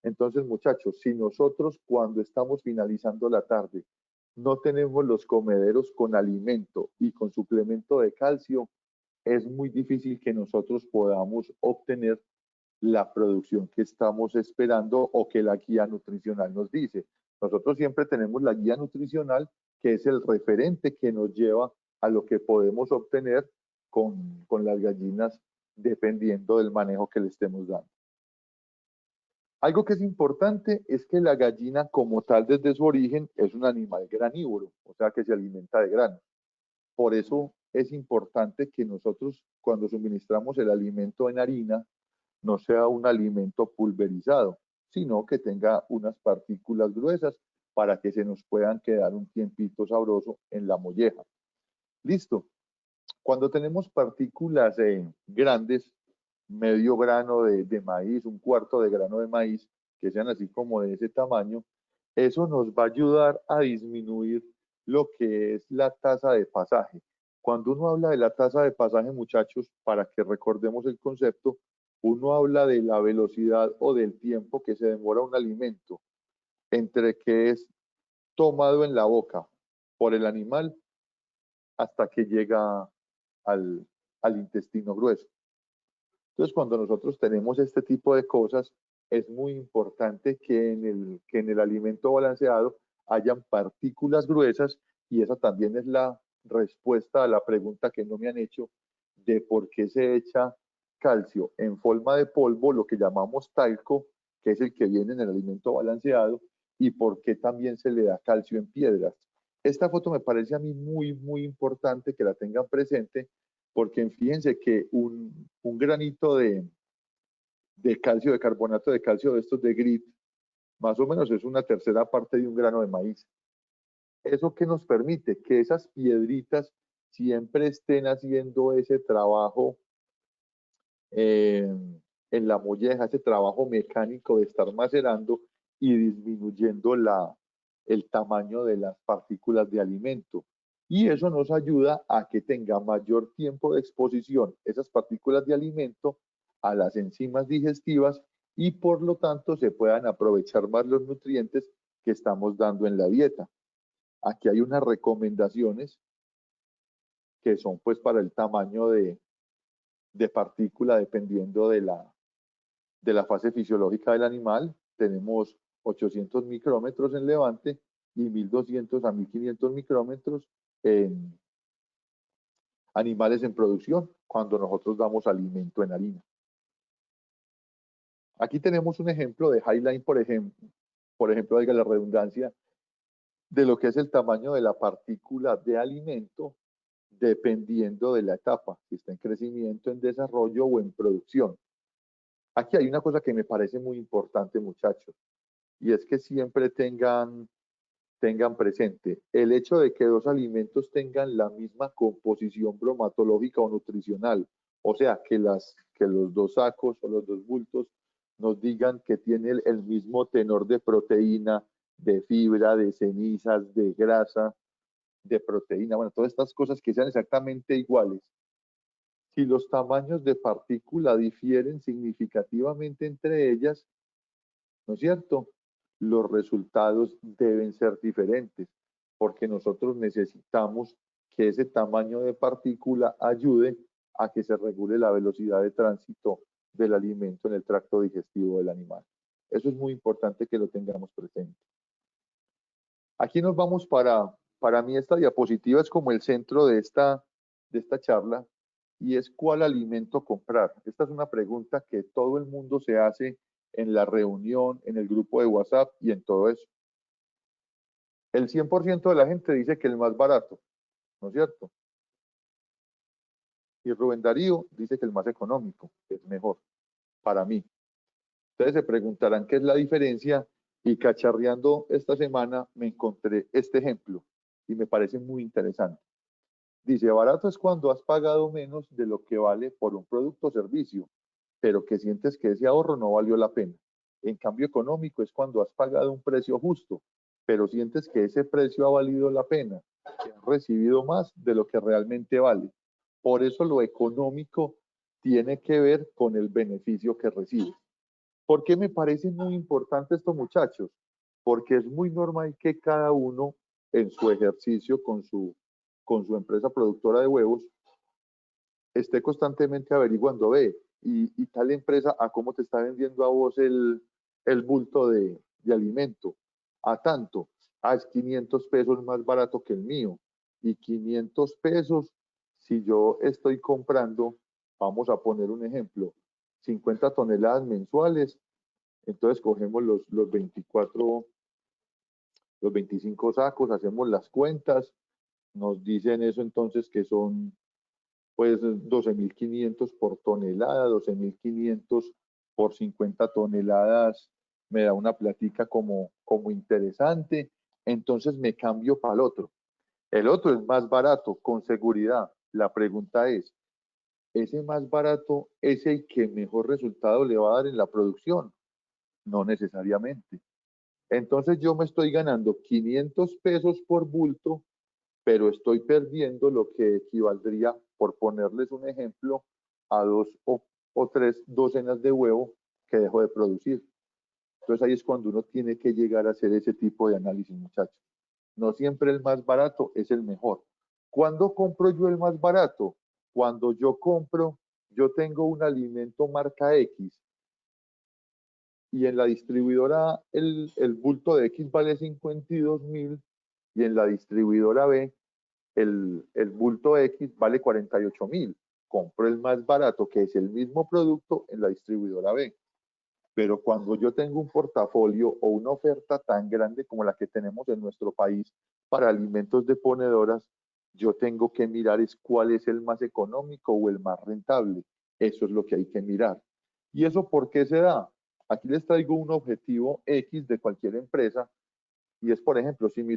Entonces, muchachos, si nosotros cuando estamos finalizando la tarde no tenemos los comederos con alimento y con suplemento de calcio, es muy difícil que nosotros podamos obtener la producción que estamos esperando o que la guía nutricional nos dice. Nosotros siempre tenemos la guía nutricional, que es el referente que nos lleva a lo que podemos obtener con las gallinas dependiendo del manejo que le estemos dando. Algo que es importante es que la gallina como tal desde su origen es un animal granívoro, o sea que se alimenta de grano. Por eso es importante que nosotros cuando suministramos el alimento en harina no sea un alimento pulverizado, sino que tenga unas partículas gruesas para que se nos puedan quedar un tiempito sabroso en la molleja. Listo. Cuando tenemos partículas grandes, medio grano de maíz, un cuarto de grano de maíz, que sean así como de ese tamaño, eso nos va a ayudar a disminuir lo que es la tasa de pasaje. Cuando uno habla de la tasa de pasaje, muchachos, para que recordemos el concepto, uno habla de la velocidad o del tiempo que se demora un alimento entre que es tomado en la boca por el animal hasta que llega al intestino grueso. Entonces, cuando nosotros tenemos este tipo de cosas, es muy importante que en el alimento balanceado hayan partículas gruesas, y esa también es la respuesta a la pregunta que no me han hecho de por qué se echa calcio en forma de polvo, lo que llamamos talco, que es el que viene en el alimento balanceado, y por qué también se le da calcio en piedras. Esta foto me parece a mí muy importante que la tengan presente, porque fíjense que un granito de calcio, de carbonato de calcio de estos de grit, más o menos es una tercera parte de un grano de maíz. ¿Eso qué nos permite? Que esas piedritas siempre estén haciendo ese trabajo en la molleja, ese trabajo mecánico de estar macerando y disminuyendo el tamaño de las partículas de alimento. Y eso nos ayuda a que tenga mayor tiempo de exposición esas partículas de alimento a las enzimas digestivas, y por lo tanto se puedan aprovechar más los nutrientes que estamos dando en la dieta. Aquí hay unas recomendaciones que son pues para el tamaño de partícula dependiendo de la fase fisiológica del animal. Tenemos 800 micrómetros en levante y 1200 a 1500 micrómetros en animales en producción cuando nosotros damos alimento en harina. Aquí tenemos un ejemplo de Highline, por ejemplo, diga la redundancia, de lo que es el tamaño de la partícula de alimento dependiendo de la etapa, si está en crecimiento, en desarrollo o en producción. Aquí hay una cosa que me parece muy importante, muchachos, y es que siempre tengan presente el hecho de que dos alimentos tengan la misma composición bromatológica o nutricional, o sea, que los dos sacos o los dos bultos nos digan que tiene el mismo tenor de proteína, de fibra, de cenizas, de grasa, de proteína, bueno, todas estas cosas que sean exactamente iguales. Si los tamaños de partícula difieren significativamente entre ellas, ¿no es cierto? Los resultados deben ser diferentes, porque nosotros necesitamos que ese tamaño de partícula ayude a que se regule la velocidad de tránsito del alimento en el tracto digestivo del animal. Eso es muy importante que lo tengamos presente. Aquí nos vamos para mí esta diapositiva es como el centro de esta charla, y es ¿cuál alimento comprar? Esta es una pregunta que todo el mundo se hace en la reunión, en el grupo de WhatsApp y en todo eso. El 100% de la gente dice que el más barato, ¿no es cierto? Y Rubén Darío dice que el más económico es mejor, para mí. Ustedes se preguntarán qué es la diferencia, y cacharreando esta semana me encontré este ejemplo y me parece muy interesante. Dice, barato es cuando has pagado menos de lo que vale por un producto o servicio, pero que sientes que ese ahorro no valió la pena. En cambio, económico es cuando has pagado un precio justo, pero sientes que ese precio ha valido la pena, que has recibido más de lo que realmente vale. Por eso lo económico tiene que ver con el beneficio que recibes. ¿Por qué me parece muy importante esto, muchachos? Porque es muy normal que cada uno en su ejercicio con su empresa productora de huevos esté constantemente averiguando, ve, y tal empresa a cómo te está vendiendo a vos el bulto de alimento, a tanto, es 500 pesos más barato que el mío, y 500 pesos, si yo estoy comprando, vamos a poner un ejemplo, 50 toneladas mensuales, entonces cogemos los 24, los 25 sacos, hacemos las cuentas, nos dicen eso entonces que son pues 12.500 por tonelada, 12.500 por 50 toneladas, me da una platica como interesante, entonces me cambio para el otro. El otro es más barato, con seguridad. La pregunta es, ¿ese más barato es el que mejor resultado le va a dar en la producción? No necesariamente. Entonces yo me estoy ganando 500 pesos por bulto, pero estoy perdiendo lo que equivaldría, por ponerles un ejemplo, a 2 o 3 docenas de huevo que dejo de producir. Entonces ahí es cuando uno tiene que llegar a hacer ese tipo de análisis, muchachos. No siempre el más barato es el mejor. ¿Cuándo compro yo el más barato? Cuando yo tengo un alimento marca X y en la distribuidora el bulto de X vale 52.000 y en la distribuidora B el bulto X vale 48.000. Compro el más barato, que es el mismo producto, en la distribuidora B. Pero cuando yo tengo un portafolio o una oferta tan grande como la que tenemos en nuestro país para alimentos de ponedoras, yo tengo que mirar es cuál es el más económico o el más rentable. Eso es lo que hay que mirar. ¿Y eso por qué se da? Aquí les traigo un objetivo X de cualquier empresa y es, por ejemplo, si mi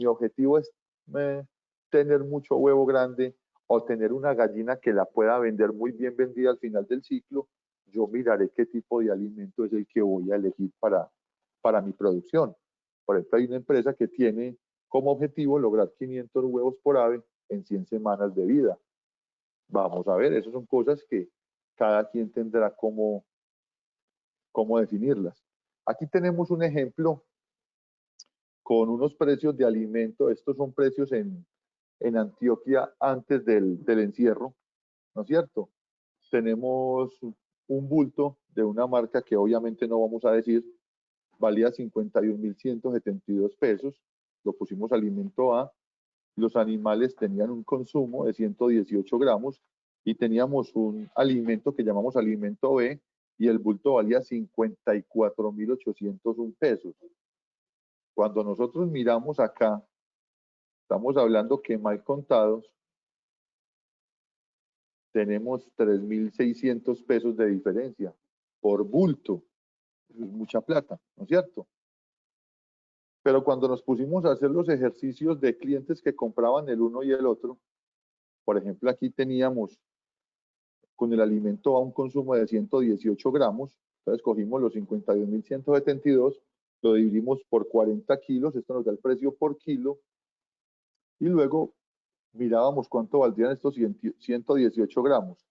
objetivo es tener mucho huevo grande o tener una gallina que la pueda vender muy bien vendida al final del ciclo, yo miraré qué tipo de alimento es el que voy a elegir para mi producción. Por ejemplo, hay una empresa que tiene como objetivo lograr 500 huevos por ave en 100 semanas de vida. Vamos a ver, esas son cosas que cada quien tendrá cómo definirlas. Aquí tenemos un ejemplo con unos precios de alimento. Estos son precios en Antioquia antes del encierro, ¿no es cierto? Tenemos un bulto de una marca que obviamente no vamos a decir, valía 51.172 pesos, lo pusimos alimento A, los animales tenían un consumo de 118 gramos y teníamos un alimento que llamamos alimento B y el bulto valía 54.801 pesos. Cuando nosotros miramos acá, estamos hablando que mal contados, tenemos 3.600 pesos de diferencia por bulto. Es mucha plata, ¿no es cierto? Pero cuando nos pusimos a hacer los ejercicios de clientes que compraban el uno y el otro, por ejemplo, aquí teníamos con el alimento a un consumo de 118 gramos, entonces cogimos los 52.172, lo dividimos por 40 kilos, esto nos da el precio por kilo, y luego mirábamos cuánto valdrían estos 118 gramos.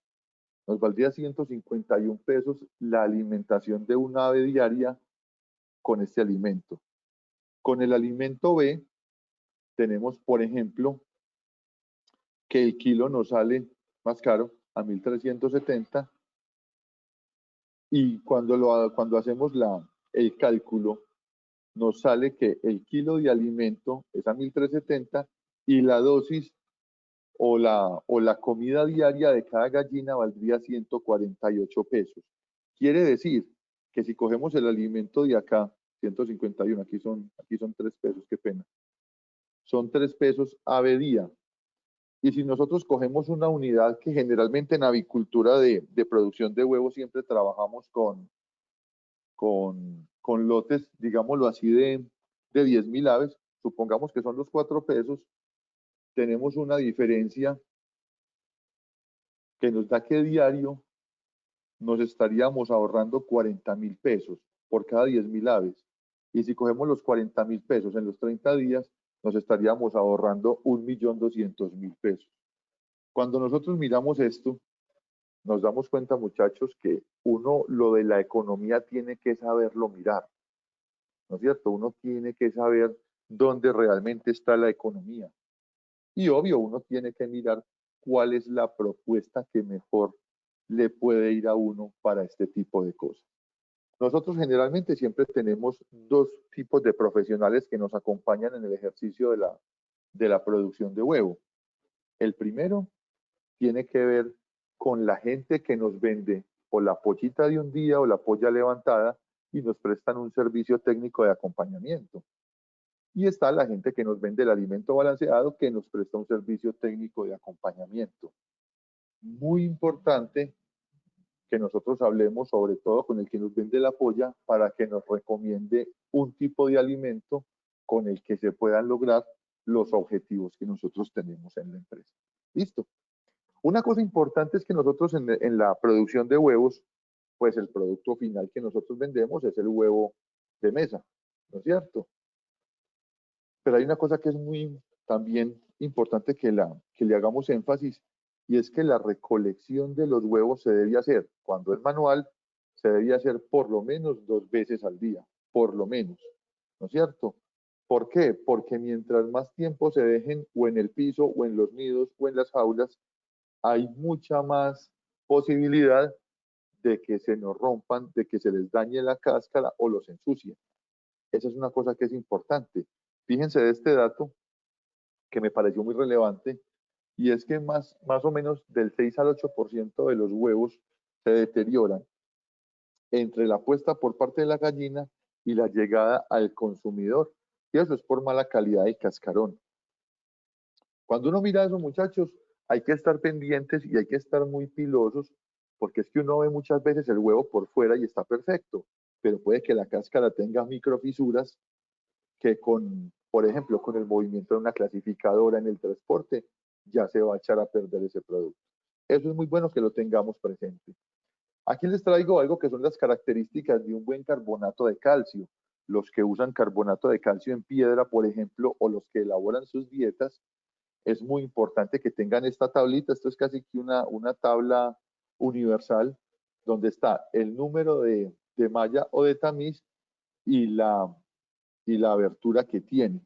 Nos valdría 151 pesos la alimentación de un ave diaria con este alimento. Con el alimento B, tenemos, por ejemplo, que el kilo nos sale más caro, a 1.370, y cuando hacemos el cálculo, nos sale que el kilo de alimento es a 1.370 y la dosis o la comida diaria de cada gallina valdría 148 pesos. Quiere decir que si cogemos el alimento de acá, 151, aquí son 3 pesos, qué pena. Son 3 pesos ave día. Y si nosotros cogemos una unidad que generalmente en avicultura de producción de huevos siempre trabajamos con lotes, digámoslo así, de 10.000 aves, supongamos que son los 4 pesos, tenemos una diferencia que nos da que diario nos estaríamos ahorrando 40.000 pesos por cada 10.000 aves. Y si cogemos los 40.000 pesos en los 30 días, nos estaríamos ahorrando 1.200.000 pesos. Cuando nosotros miramos esto, nos damos cuenta, muchachos, que uno lo de la economía tiene que saberlo mirar, ¿no es cierto? Uno tiene que saber dónde realmente está la economía. Y obvio, uno tiene que mirar cuál es la propuesta que mejor le puede ir a uno para este tipo de cosas. Nosotros generalmente siempre tenemos dos tipos de profesionales que nos acompañan en el ejercicio de la producción de huevo. El primero tiene que ver con la gente que nos vende o la pollita de un día o la polla levantada y nos prestan un servicio técnico de acompañamiento. Y está la gente que nos vende el alimento balanceado que nos presta un servicio técnico de acompañamiento. Muy importante que nosotros hablemos sobre todo con el que nos vende la polla para que nos recomiende un tipo de alimento con el que se puedan lograr los objetivos que nosotros tenemos en la empresa. Listo. Una cosa importante es que nosotros en la producción de huevos, pues el producto final que nosotros vendemos es el huevo de mesa, ¿no es cierto? Pero hay una cosa que es muy también importante que le hagamos énfasis y es que la recolección de los huevos se debe hacer, cuando es manual, se debe hacer por lo menos 2 veces al día, por lo menos, ¿no es cierto? ¿Por qué? Porque mientras más tiempo se dejen o en el piso o en los nidos o en las jaulas, hay mucha más posibilidad de que se nos rompan, de que se les dañe la cáscara o los ensucien. Esa es una cosa que es importante. Fíjense de este dato que me pareció muy relevante, y es que más o menos del 6 al 8% de los huevos se deterioran entre la puesta por parte de la gallina y la llegada al consumidor. Y eso es por mala calidad de cascarón. Cuando uno mira eso, muchachos, hay que estar pendientes y hay que estar muy pilosos, porque es que uno ve muchas veces el huevo por fuera y está perfecto, pero puede que la cáscara tenga microfisuras que por ejemplo, con el movimiento de una clasificadora en el transporte, ya se va a echar a perder ese producto. Eso es muy bueno que lo tengamos presente. Aquí les traigo algo que son las características de un buen carbonato de calcio. Los que usan carbonato de calcio en piedra, por ejemplo, o los que elaboran sus dietas, es muy importante que tengan esta tablita. Esto es casi que una tabla universal donde está el número de malla o de tamiz y la abertura que tiene.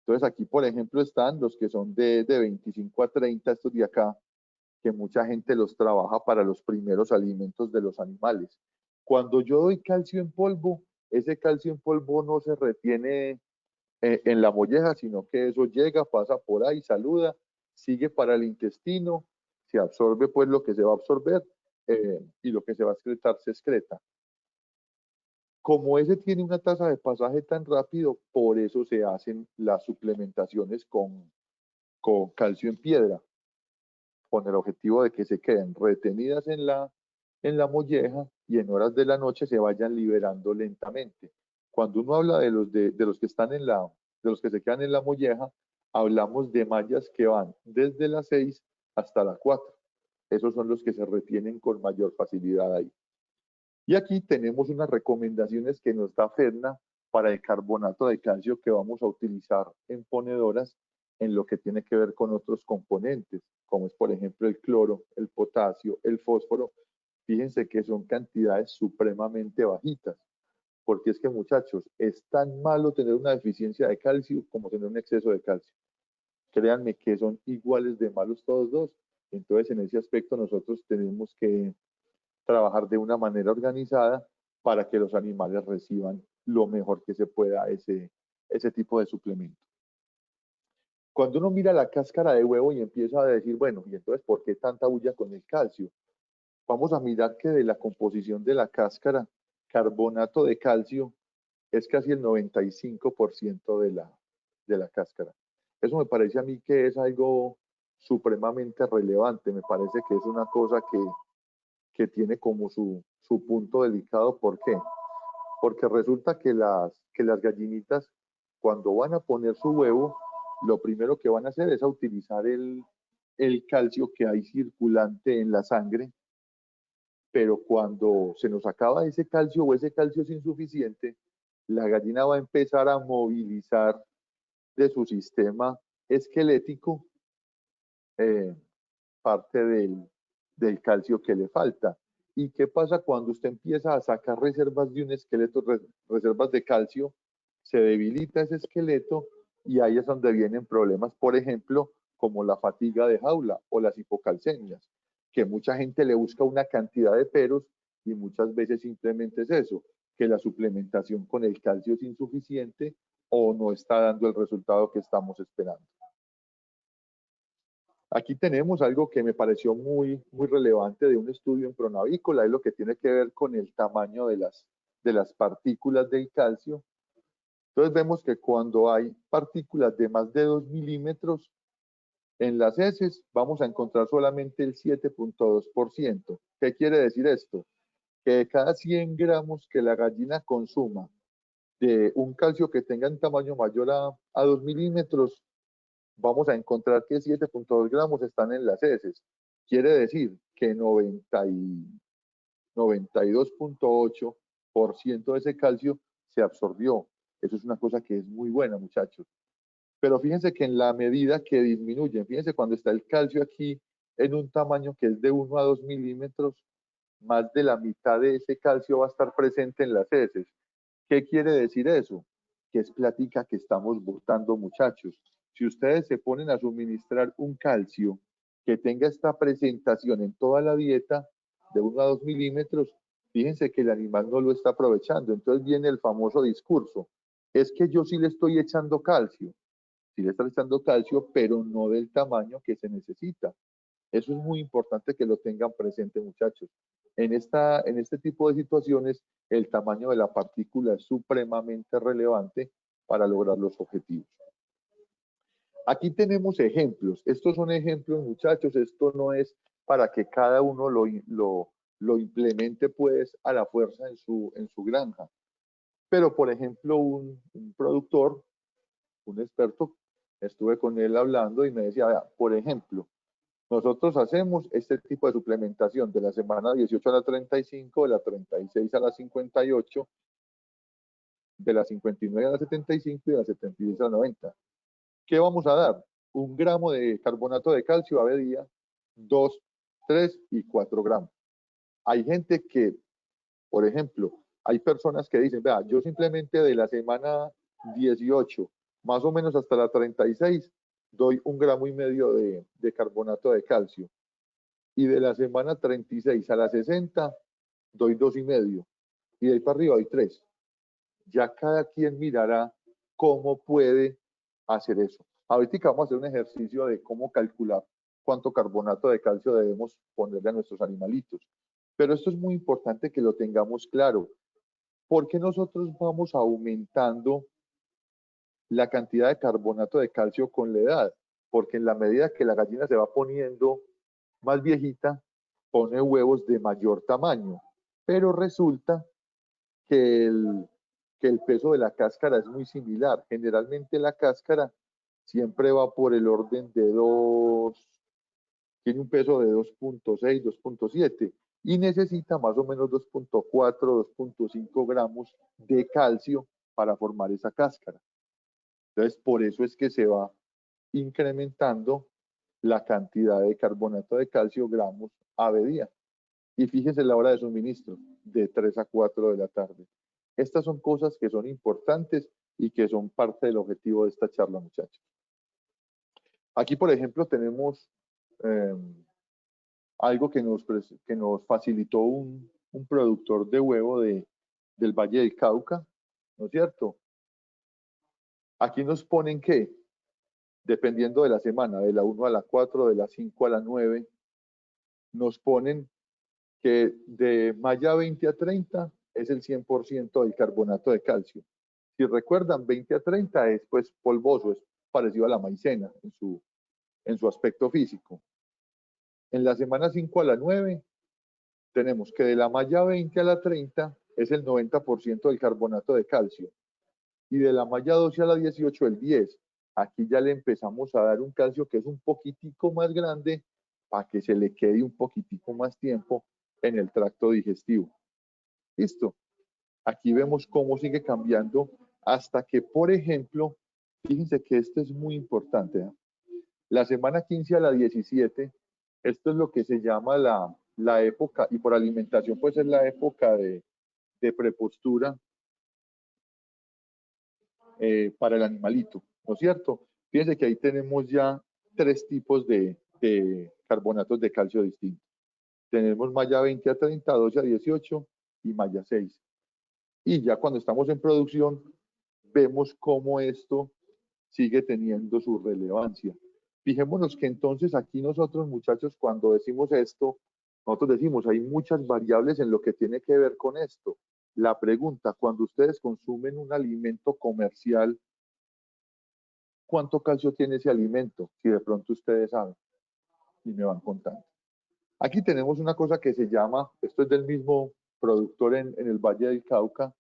Entonces aquí, por ejemplo, están los que son de 25 a 30, estos de acá, que mucha gente los trabaja para los primeros alimentos de los animales. Cuando yo doy calcio en polvo, ese calcio en polvo no se retiene en la molleja, sino que eso llega, pasa por ahí, saluda, sigue para el intestino, se absorbe pues lo que se va a absorber y lo que se va a excretar se excreta. Como ese tiene una tasa de pasaje tan rápido, por eso se hacen las suplementaciones con calcio en piedra, con el objetivo de que se queden retenidas en la molleja y en horas de la noche se vayan liberando lentamente. Cuando uno habla de los que están de los que se quedan en la molleja, hablamos de mallas que van desde las 6 hasta las 4. Esos son los que se retienen con mayor facilidad ahí. Y aquí tenemos unas recomendaciones que nos da Fedna para el carbonato de calcio que vamos a utilizar en ponedoras en lo que tiene que ver con otros componentes, como es por ejemplo el cloro, el potasio, el fósforo. Fíjense que son cantidades supremamente bajitas, porque es que muchachos, es tan malo tener una deficiencia de calcio como tener un exceso de calcio. Créanme que son iguales de malos todos dos. Entonces en ese aspecto nosotros tenemos que trabajar de una manera organizada para que los animales reciban lo mejor que se pueda ese tipo de suplemento. Cuando uno mira la cáscara de huevo y empieza a decir, bueno, ¿y entonces por qué tanta bulla con el calcio? Vamos a mirar que de la composición de la cáscara, carbonato de calcio es casi el 95% de la cáscara. Eso me parece a mí que es algo supremamente relevante, me parece que es una cosa que tiene como su punto delicado. ¿Por qué? Porque resulta que las gallinitas, cuando van a poner su huevo, lo primero que van a hacer es a utilizar el calcio que hay circulante en la sangre, pero cuando se nos acaba ese calcio o ese calcio es insuficiente, la gallina va a empezar a movilizar de su sistema esquelético eh, parte del calcio que le falta. ¿Y qué pasa cuando usted empieza a sacar reservas de un esqueleto, reservas de calcio? Se debilita ese esqueleto y ahí es donde vienen problemas, por ejemplo, como la fatiga de jaula o las hipocalcemias, que mucha gente le busca una cantidad de peros y muchas veces simplemente es eso, que la suplementación con el calcio es insuficiente o no está dando el resultado que estamos esperando. Aquí tenemos algo que me pareció muy, muy relevante de un estudio en Pronavícola, es lo que tiene que ver con el tamaño de las partículas del calcio. Entonces vemos que cuando hay partículas de más de 2 milímetros en las heces, vamos a encontrar solamente el 7.2%. ¿Qué quiere decir esto? Que de cada 100 gramos que la gallina consuma de un calcio que tenga un tamaño mayor a 2 milímetros, vamos a encontrar que 7.2 gramos están en las heces. Quiere decir que 92.8% de ese calcio se absorbió. Eso es una cosa que es muy buena, muchachos. Pero fíjense que en la medida que disminuyen, fíjense cuando está el calcio aquí en un tamaño que es de 1 a 2 milímetros, más de la mitad de ese calcio va a estar presente en las heces. ¿Qué quiere decir eso? Que es plática que estamos botando, muchachos. Si ustedes se ponen a suministrar un calcio que tenga esta presentación en toda la dieta de 1 a 2 milímetros, fíjense que el animal no lo está aprovechando. Entonces viene el famoso discurso. Es que yo sí le estoy echando calcio. Sí le estoy echando calcio, pero no del tamaño que se necesita. Eso es muy importante que lo tengan presente, muchachos. En este tipo de situaciones, el tamaño de la partícula es supremamente relevante para lograr los objetivos. Aquí tenemos ejemplos. Estos son ejemplos, muchachos. Esto no es para que cada uno lo implemente pues a la fuerza en su granja. Pero, por ejemplo, un productor, un experto, estuve con él hablando y me decía, vea, por ejemplo, nosotros hacemos este tipo de suplementación de la semana 18 a la 35, de la 36 a la 58, de la 59 a la 75 y de la 76 a la 90. ¿Qué vamos a dar? 1 gramo de carbonato de calcio a día, 2, 3 y 4 gramos. Hay gente que, por ejemplo, hay personas que dicen, vea, yo simplemente de la semana 18 más o menos hasta la 36 doy 1,5 gramos de carbonato de calcio. Y de la semana 36 a la 60 doy 2,5. Y de ahí para arriba doy 3. Ya cada quien mirará cómo puede hacer eso. Ahorita vamos a hacer un ejercicio de cómo calcular cuánto carbonato de calcio debemos ponerle a nuestros animalitos. Pero esto es muy importante que lo tengamos claro. ¿Por qué nosotros vamos aumentando la cantidad de carbonato de calcio con la edad? Porque en la medida que la gallina se va poniendo más viejita, pone huevos de mayor tamaño. Pero resulta que el peso de la cáscara es muy similar. Generalmente la cáscara siempre va por el orden de 2, tiene un peso de 2,6, 2,7 y necesita más o menos 2,4, 2,5 gramos de calcio para formar esa cáscara. Entonces, por eso es que se va incrementando la cantidad de carbonato de calcio gramos a día. Y fíjense la hora de suministro, de 3 a 4 de la tarde. Estas son cosas que son importantes y que son parte del objetivo de esta charla, muchachos. Aquí, por ejemplo, tenemos algo que nos facilitó un productor de huevo del Valle del Cauca, ¿no es cierto? Aquí nos ponen que, dependiendo de la semana, de la 1 a la 4, de la 5 a la 9, nos ponen que de malla 20 a 30 es el 100% del carbonato de calcio. Si recuerdan, 20 a 30 es pues polvoso, es parecido a la maicena en su aspecto físico. En la semana 5 a la 9 tenemos que de la malla 20 a la 30 es el 90% del carbonato de calcio. Y de la malla 12 a la 18 el 10. Aquí ya le empezamos a dar un calcio que es un poquitico más grande para que se le quede un poquitico más tiempo en el tracto digestivo. ¿Listo? Aquí vemos cómo sigue cambiando hasta que, por ejemplo, fíjense que esto es muy importante. La semana 15 a la 17, esto es lo que se llama la época, y por alimentación pues es la época de prepostura para el animalito, ¿no es cierto? Fíjense que ahí tenemos ya 3 tipos de carbonatos de calcio distintos. Tenemos malla 20 a 30, 12 a 18 y malla 6. Y ya cuando estamos en producción, vemos cómo esto sigue teniendo su relevancia. Fijémonos que entonces aquí nosotros, muchachos, cuando decimos esto, nosotros decimos, hay muchas variables en lo que tiene que ver con esto. La pregunta, cuando ustedes consumen un alimento comercial, ¿cuánto calcio tiene ese alimento? Si de pronto ustedes saben y me van contando. Aquí tenemos una cosa que se llama, esto es del mismo productor en el Valle del Cauca,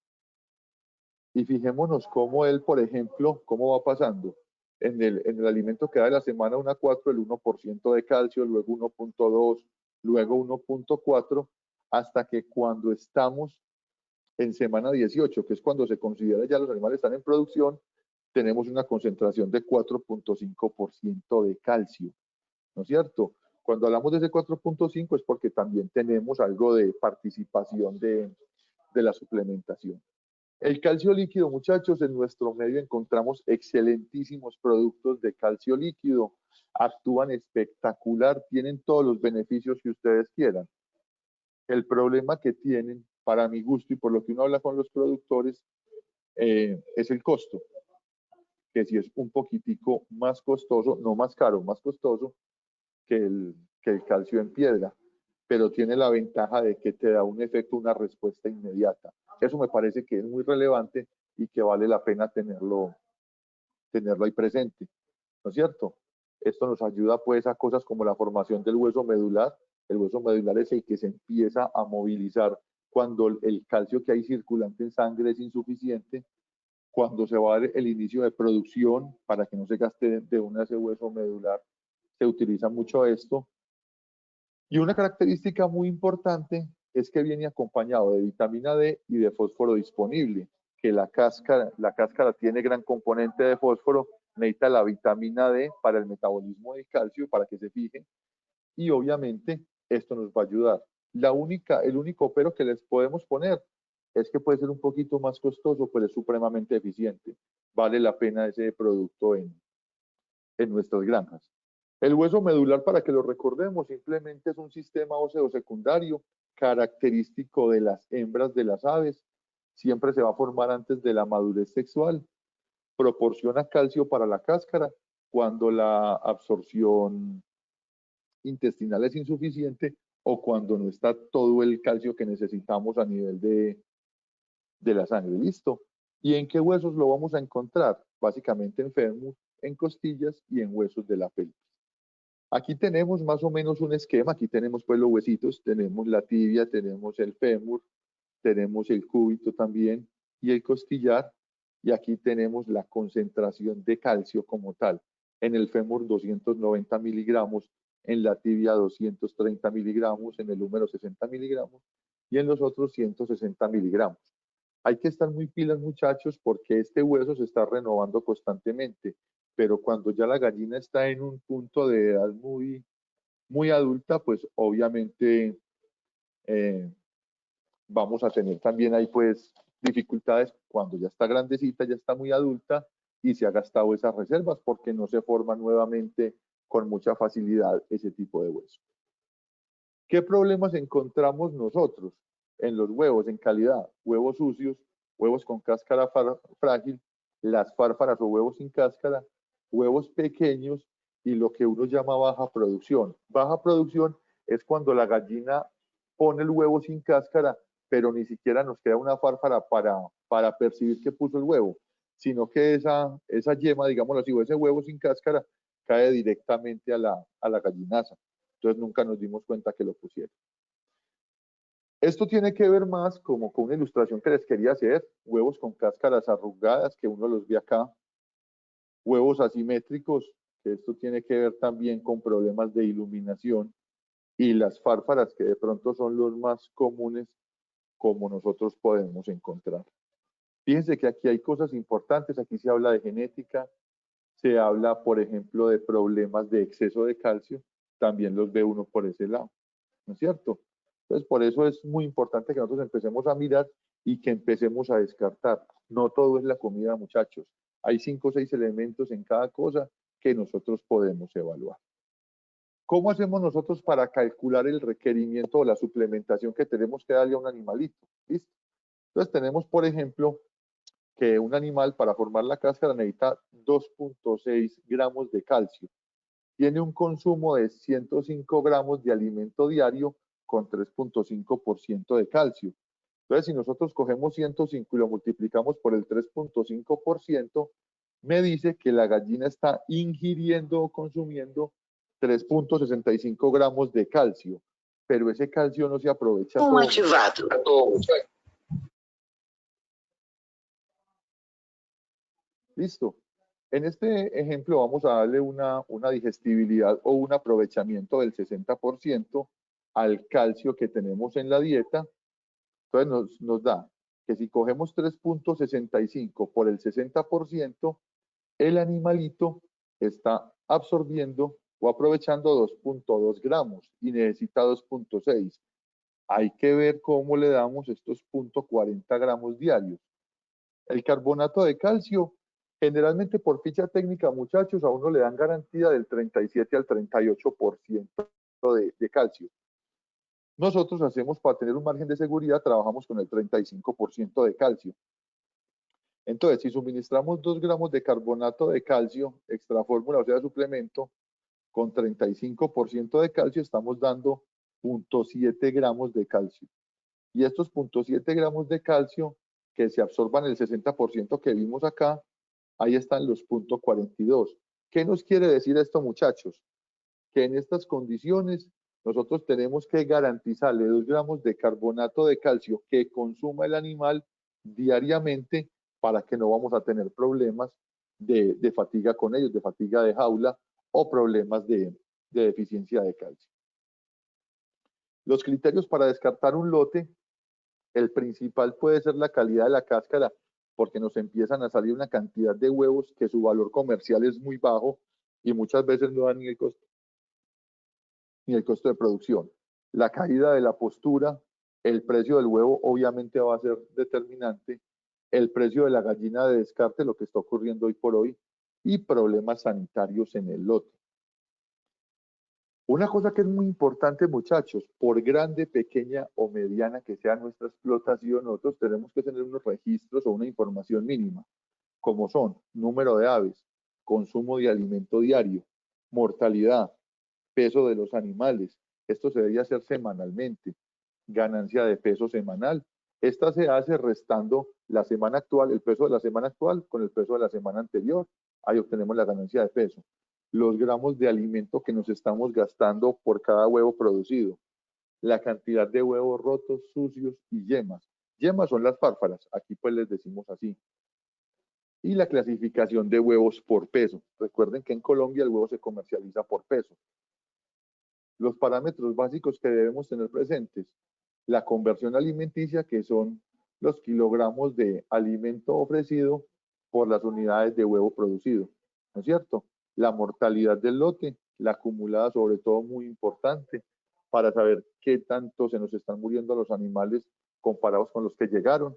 y fijémonos cómo él, por ejemplo, cómo va pasando. En el alimento que da de la semana 1 a 4, el 1% de calcio, luego 1,2, luego 1,4, hasta que cuando estamos en semana 18, que es cuando se considera ya los animales están en producción, tenemos una concentración de 4,5% de calcio, ¿no es cierto? Cuando hablamos de ese 4.5 es porque también tenemos algo de participación de la suplementación. El calcio líquido, muchachos, en nuestro medio encontramos excelentísimos productos de calcio líquido, actúan espectacular, tienen todos los beneficios que ustedes quieran. El problema que tienen, para mi gusto y por lo que uno habla con los productores, es el costo, que si es un poquitico más costoso, no más caro, más costoso que el calcio en piedra, pero tiene la ventaja de que te da un efecto, una respuesta inmediata. Eso me parece que es muy relevante y que vale la pena tenerlo ahí presente, ¿no es cierto? Esto nos ayuda pues a cosas como la formación del hueso medular. El hueso medular es el que se empieza a movilizar cuando el calcio que hay circulante en sangre es insuficiente, cuando se va a dar el inicio de producción para que no se gaste de una ese hueso medular, se utiliza mucho esto. Y una característica muy importante es que viene acompañado de vitamina D y de fósforo disponible, que la cáscara tiene gran componente de fósforo, necesita la vitamina D para el metabolismo del calcio, para que se fije, y obviamente esto nos va a ayudar. El único pero que les podemos poner es que puede ser un poquito más costoso, pero es supremamente eficiente. Vale la pena ese producto en nuestras granjas. El hueso medular, para que lo recordemos, simplemente es un sistema óseo secundario característico de las hembras de las aves. Siempre se va a formar antes de la madurez sexual. Proporciona calcio para la cáscara cuando la absorción intestinal es insuficiente o cuando no está todo el calcio que necesitamos a nivel de la sangre. ¿Listo? ¿Y en qué huesos lo vamos a encontrar? Básicamente en fémur, en costillas y en huesos de la pelvis. Aquí tenemos más o menos un esquema, aquí tenemos pues los huesitos, tenemos la tibia, tenemos el fémur, tenemos el cúbito también y el costillar, y aquí tenemos la concentración de calcio como tal. En el fémur 290 miligramos, en la tibia 230 miligramos, en el húmero 60 miligramos y en los otros 160 miligramos. Hay que estar muy pilas, muchachos, porque este hueso se está renovando constantemente, pero cuando ya la gallina está en un punto de edad muy adulta, pues obviamente vamos a tener también ahí pues dificultades cuando ya está grandecita, ya está muy adulta y se ha gastado esas reservas porque no se forma nuevamente con mucha facilidad ese tipo de hueso. ¿Qué problemas encontramos nosotros en los huevos en calidad? Huevos sucios, huevos con cáscara frágil, las fárfaras o huevos sin cáscara, huevos pequeños y lo que uno llama baja producción. Baja producción es cuando la gallina pone el huevo sin cáscara, pero ni siquiera nos queda una fárfara para percibir que puso el huevo, sino que esa yema, digámoslo así, o ese huevo sin cáscara, cae directamente a la gallinaza. Entonces nunca nos dimos cuenta que lo pusieron. Esto tiene que ver más como con una ilustración que les quería hacer, huevos con cáscaras arrugadas, que uno los ve acá, huevos asimétricos, que esto tiene que ver también con problemas de iluminación, y las fárfaras, que de pronto son los más comunes como nosotros podemos encontrar. Fíjense que aquí hay cosas importantes, aquí se habla de genética, se habla, por ejemplo, de problemas de exceso de calcio, también los ve uno por ese lado, ¿no es cierto? Entonces, por eso es muy importante que nosotros empecemos a mirar y que empecemos a descartar. No todo es la comida, muchachos. Hay 5 o 6 elementos en cada cosa que nosotros podemos evaluar. ¿Cómo hacemos nosotros para calcular el requerimiento o la suplementación que tenemos que darle a un animalito? ¿Listo? Entonces tenemos, por ejemplo, que un animal para formar la cáscara necesita 2.6 gramos de calcio. Tiene un consumo de 105 gramos de alimento diario con 3.5% de calcio. Entonces, si nosotros cogemos 105 y lo multiplicamos por el 3.5%, me dice que la gallina está ingiriendo o consumiendo 3.65 gramos de calcio, pero ese calcio no se aprovecha todo. Listo. En este ejemplo vamos a darle una digestibilidad o un aprovechamiento del 60% al calcio que tenemos en la dieta. Entonces nos da que si cogemos 3.65 por el 60%, el animalito está absorbiendo o aprovechando 2.2 gramos y necesita 2.6. Hay que ver cómo le damos estos 0.40 gramos diarios. El carbonato de calcio, generalmente por ficha técnica, muchachos, a uno le dan garantía del 37 al 38% de calcio. Nosotros hacemos, para tener un margen de seguridad, trabajamos con el 35% de calcio. Entonces, si suministramos 2 gramos de carbonato de calcio, extra fórmula, o sea, suplemento, con 35% de calcio, estamos dando 0.7 gramos de calcio. Y estos 0.7 gramos de calcio, que se absorban el 60% que vimos acá, ahí están los 0.42. ¿Qué nos quiere decir esto, muchachos? Que en estas condiciones nosotros tenemos que garantizarle 2 gramos de carbonato de calcio que consuma el animal diariamente para que no vamos a tener problemas de fatiga con ellos, de fatiga de jaula o problemas de deficiencia de calcio. Los criterios para descartar un lote, el principal puede ser la calidad de la cáscara, porque nos empiezan a salir una cantidad de huevos que su valor comercial es muy bajo y muchas veces no dan ni el costo de producción. La caída de la postura, el precio del huevo obviamente va a ser determinante, el precio de la gallina de descarte, lo que está ocurriendo hoy por hoy, y problemas sanitarios en el lote. Una cosa que es muy importante, muchachos, por grande, pequeña o mediana que sea nuestra explotación, nosotros tenemos que tener unos registros o una información mínima, como son número de aves, consumo de alimento diario, mortalidad, peso de los animales. Esto se debe hacer semanalmente. Ganancia de peso semanal. Esta se hace restando la semana actual, el peso de la semana actual con el peso de la semana anterior. Ahí obtenemos la ganancia de peso. Los gramos de alimento que nos estamos gastando por cada huevo producido. La cantidad de huevos rotos, sucios y yemas. Yemas son las fárfaras, aquí pues les decimos así. Y la clasificación de huevos por peso. Recuerden que en Colombia el huevo se comercializa por peso. Los parámetros básicos que debemos tener presentes, la conversión alimenticia, que son los kilogramos de alimento ofrecido por las unidades de huevo producido, ¿no es cierto? La mortalidad del lote, la acumulada sobre todo muy importante, para saber qué tanto se nos están muriendo los animales comparados con los que llegaron.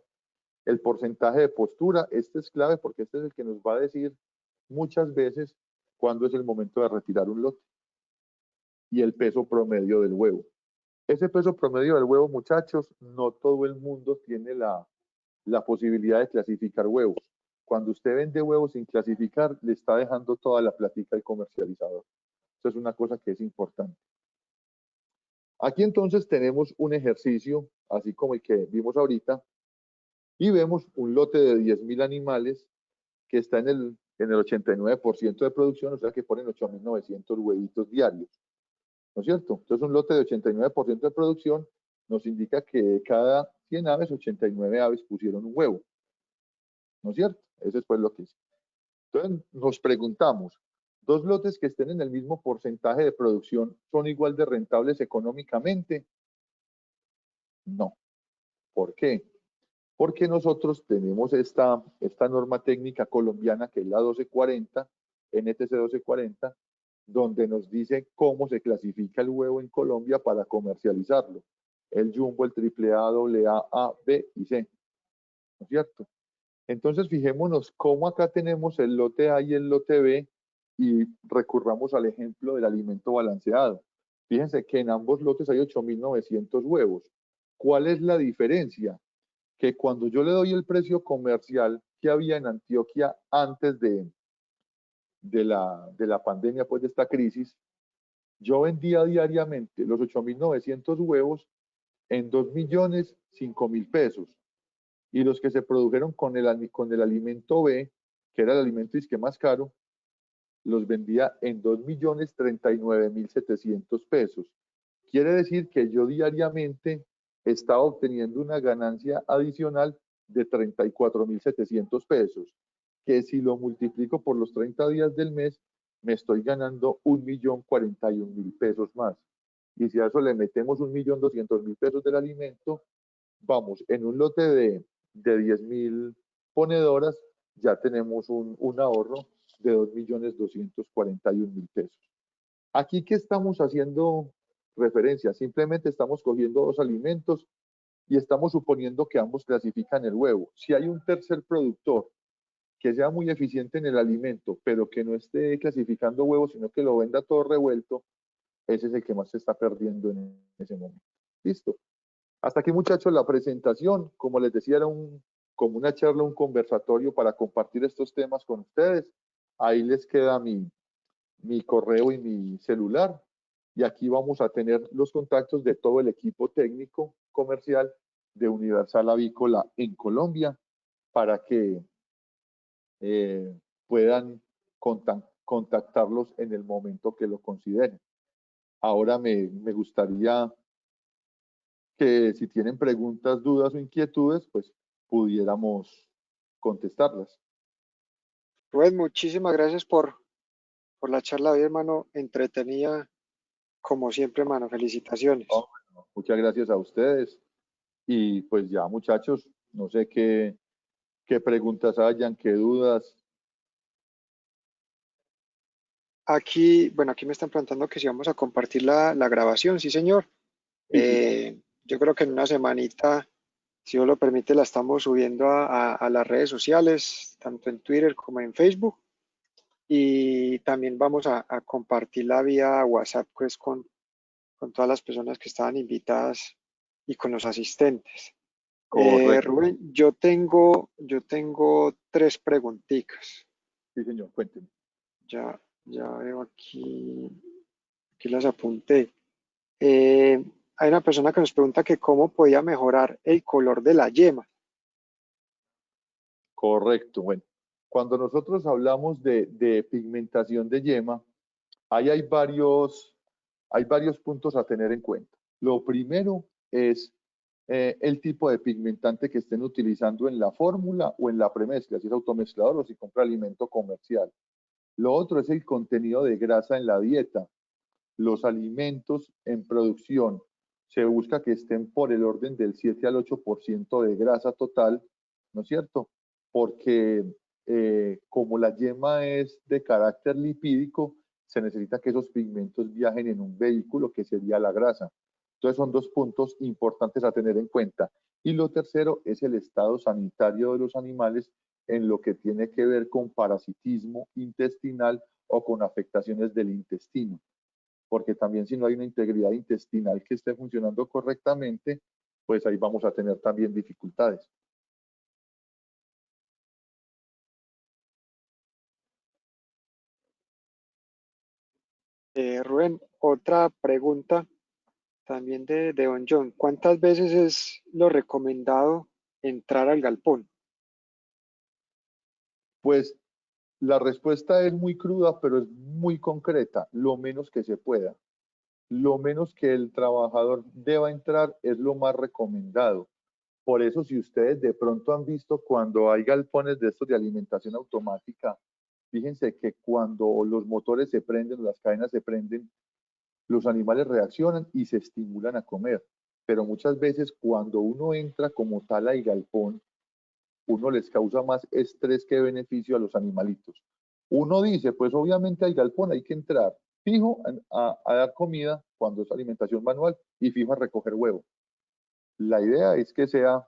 El porcentaje de postura, este es clave porque este es el que nos va a decir muchas veces cuándo es el momento de retirar un lote. Y el peso promedio del huevo. Ese peso promedio del huevo, muchachos, no todo el mundo tiene la posibilidad de clasificar huevos. Cuando usted vende huevos sin clasificar, le está dejando toda la plática al comercializador. Eso es una cosa que es importante. Aquí entonces tenemos un ejercicio, así como el que vimos ahorita, y vemos un lote de 10.000 animales que está en el 89% de producción, o sea que ponen 8.900 huevitos diarios. ¿No es cierto? Entonces un lote de 89% de producción nos indica que de cada 100 aves, 89 aves pusieron un huevo. ¿No es cierto? Eso es pues lo que es. Entonces nos preguntamos, ¿dos lotes que estén en el mismo porcentaje de producción son igual de rentables económicamente? No. ¿Por qué? Porque nosotros tenemos esta norma técnica colombiana que es la 1240, NTC 1240, donde nos dice cómo se clasifica el huevo en Colombia para comercializarlo. El jumbo, el triple A, doble A, B y C. ¿No es cierto? Entonces fijémonos cómo acá tenemos el lote A y el lote B y recurramos al ejemplo del alimento balanceado. Fíjense que en ambos lotes hay 8.900 huevos. ¿Cuál es la diferencia? Que cuando yo le doy el precio comercial que había en Antioquia antes de la pandemia, pues de esta crisis, yo vendía diariamente los 8.900 huevos en 2.005.000 pesos. Y los que se produjeron con el alimento B, que era el alimento disque más caro, los vendía en 2.039.700 pesos. Quiere decir que yo diariamente estaba obteniendo una ganancia adicional de 34.700 pesos, que si lo multiplico por los 30 días del mes, me estoy ganando 1.041.000 pesos más. Y si a eso le metemos 1.200.000 pesos del alimento, vamos, en un lote de 10.000 ponedoras, ya tenemos un ahorro de 2.241.000 pesos. Aquí, ¿qué estamos haciendo referencia? Simplemente estamos cogiendo dos alimentos y estamos suponiendo que ambos clasifican el huevo. Si hay un tercer productor que sea muy eficiente en el alimento, pero que no esté clasificando huevos, sino que lo venda todo revuelto, ese es el que más se está perdiendo en ese momento. Listo. Hasta aquí, muchachos, la presentación. Como les decía, era como una charla, un conversatorio para compartir estos temas con ustedes. Ahí les queda mi correo y mi celular. Y aquí vamos a tener los contactos de todo el equipo técnico comercial de Universal Avícola en Colombia para que puedan contactarlos en el momento que lo consideren. Ahora me gustaría que si tienen preguntas, dudas o inquietudes, pues pudiéramos contestarlas. Rubén, muchísimas gracias por la charla hoy, hermano, entretenida como siempre, hermano. Felicitaciones. Oh, bueno, muchas gracias a ustedes. Y pues ya, muchachos, no sé qué preguntas hayan, qué dudas. Aquí, bueno, aquí me están preguntando que si vamos a compartir la grabación. Sí, señor. Sí, sí. Yo creo que en una semanita, si Dios lo permite, la estamos subiendo a las redes sociales, tanto en Twitter como en Facebook. Y también vamos a compartirla vía WhatsApp, pues, con todas las personas que estaban invitadas y con los asistentes. Correcto. Rubén, yo tengo tres preguntitas. Sí, señor, cuéntenme. Ya veo aquí las apunté. Eh, Hay una persona que nos pregunta que cómo podía mejorar el color de la yema. Correcto. Bueno, cuando nosotros hablamos de pigmentación de yema, ahí hay varios puntos a tener en cuenta. Lo primero es el tipo de pigmentante que estén utilizando en la fórmula o en la premezcla, si es automezclador o si compra alimento comercial. Lo otro es el contenido de grasa en la dieta. Los alimentos en producción se busca que estén por el orden del 7 al 8% de grasa total, ¿no es cierto? Porque como la yema es de carácter lipídico, se necesita que esos pigmentos viajen en un vehículo que sería la grasa. Entonces son dos puntos importantes a tener en cuenta. Y lo tercero es el estado sanitario de los animales en lo que tiene que ver con parasitismo intestinal o con afectaciones del intestino, porque también si no hay una integridad intestinal que esté funcionando correctamente, pues ahí vamos a tener también dificultades. Rubén, otra pregunta también de Don John. ¿Cuántas veces es lo recomendado entrar al galpón? Pues la respuesta es muy cruda, pero es muy concreta, lo menos que se pueda. Lo menos que el trabajador deba entrar es lo más recomendado. Por eso, si ustedes de pronto han visto cuando hay galpones de estos de alimentación automática, fíjense que cuando los motores se prenden, las cadenas se prenden, los animales reaccionan y se estimulan a comer. Pero muchas veces cuando uno entra como tal al galpón, uno les causa más estrés que beneficio a los animalitos. Uno dice, pues obviamente al galpón hay que entrar fijo a dar comida cuando es alimentación manual y fijo a recoger huevo. La idea es que sea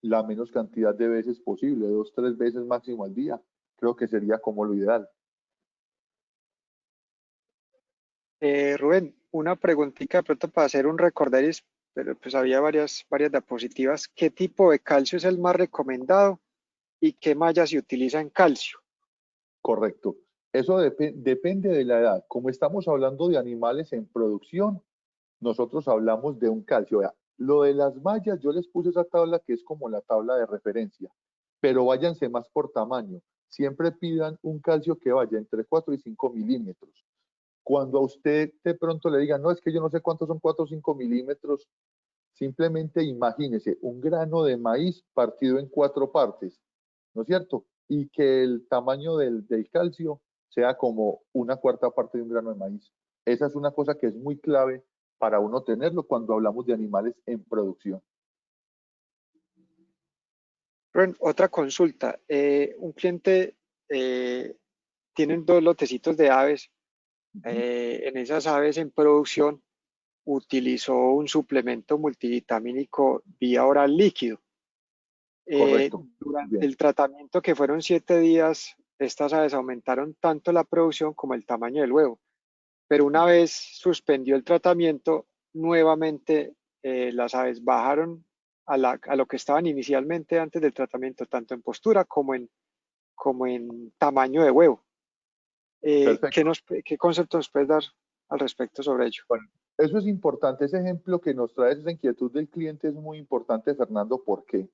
la menos cantidad de veces posible, 2, 3 veces máximo al día. Creo que sería como lo ideal. Rubén, una preguntita de pronto para hacer un recorderis, pero pues había varias diapositivas. ¿Qué tipo de calcio es el más recomendado y qué malla se utiliza en calcio? Correcto. Eso depende de la edad. Como estamos hablando de animales en producción, nosotros hablamos de un calcio. Vea, lo de las mallas, yo les puse esa tabla que es como la tabla de referencia, pero váyanse más por tamaño. Siempre pidan un calcio que vaya entre 4 y 5 milímetros. Cuando a usted de pronto le digan, no, es que yo no sé cuántos son 4 o 5 milímetros, simplemente imagínese un grano de maíz partido en 4 partes, ¿no es cierto? Y que el tamaño del calcio sea como una cuarta parte de un grano de maíz. Esa es una cosa que es muy clave para uno tenerlo cuando hablamos de animales en producción. Rubén, otra consulta. Un cliente tiene dos lotecitos de aves En esas aves en producción utilizó un suplemento multivitamínico vía oral líquido. Correcto. Durante Bien. el tratamiento, que fueron 7 días, estas aves aumentaron tanto la producción como el tamaño del huevo. Pero una vez suspendió el tratamiento, nuevamente las aves bajaron a lo que estaban inicialmente antes del tratamiento, tanto en postura como en tamaño de huevo. Perfecto. ¿Qué concepto nos puedes dar al respecto sobre ello? Bueno, eso es importante. Ese ejemplo que nos trae esa inquietud del cliente es muy importante, Fernando. ¿Por qué?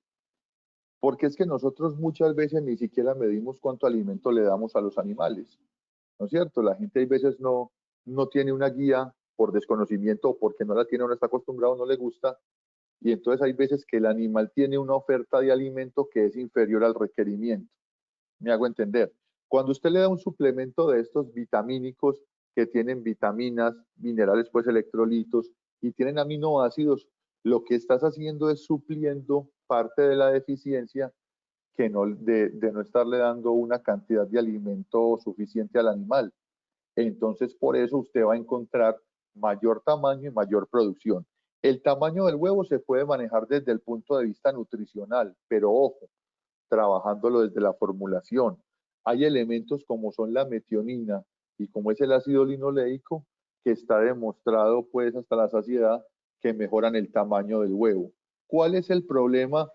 Porque es que nosotros muchas veces ni siquiera medimos cuánto alimento le damos a los animales, ¿no es cierto? La gente a veces no tiene una guía por desconocimiento o porque no la tiene o no está acostumbrado, no le gusta, y entonces hay veces que el animal tiene una oferta de alimento que es inferior al requerimiento. Me hago entender. Cuando usted le da un suplemento de estos vitamínicos que tienen vitaminas, minerales, pues electrolitos y tienen aminoácidos, lo que estás haciendo es supliendo parte de la deficiencia que de no estarle dando una cantidad de alimento suficiente al animal. Entonces, por eso usted va a encontrar mayor tamaño y mayor producción. El tamaño del huevo se puede manejar desde el punto de vista nutricional, pero ojo, trabajándolo desde la formulación. Hay elementos como son la metionina y como es el ácido linoleico, que está demostrado pues hasta la saciedad que mejoran el tamaño del huevo. ¿Cuál es el problema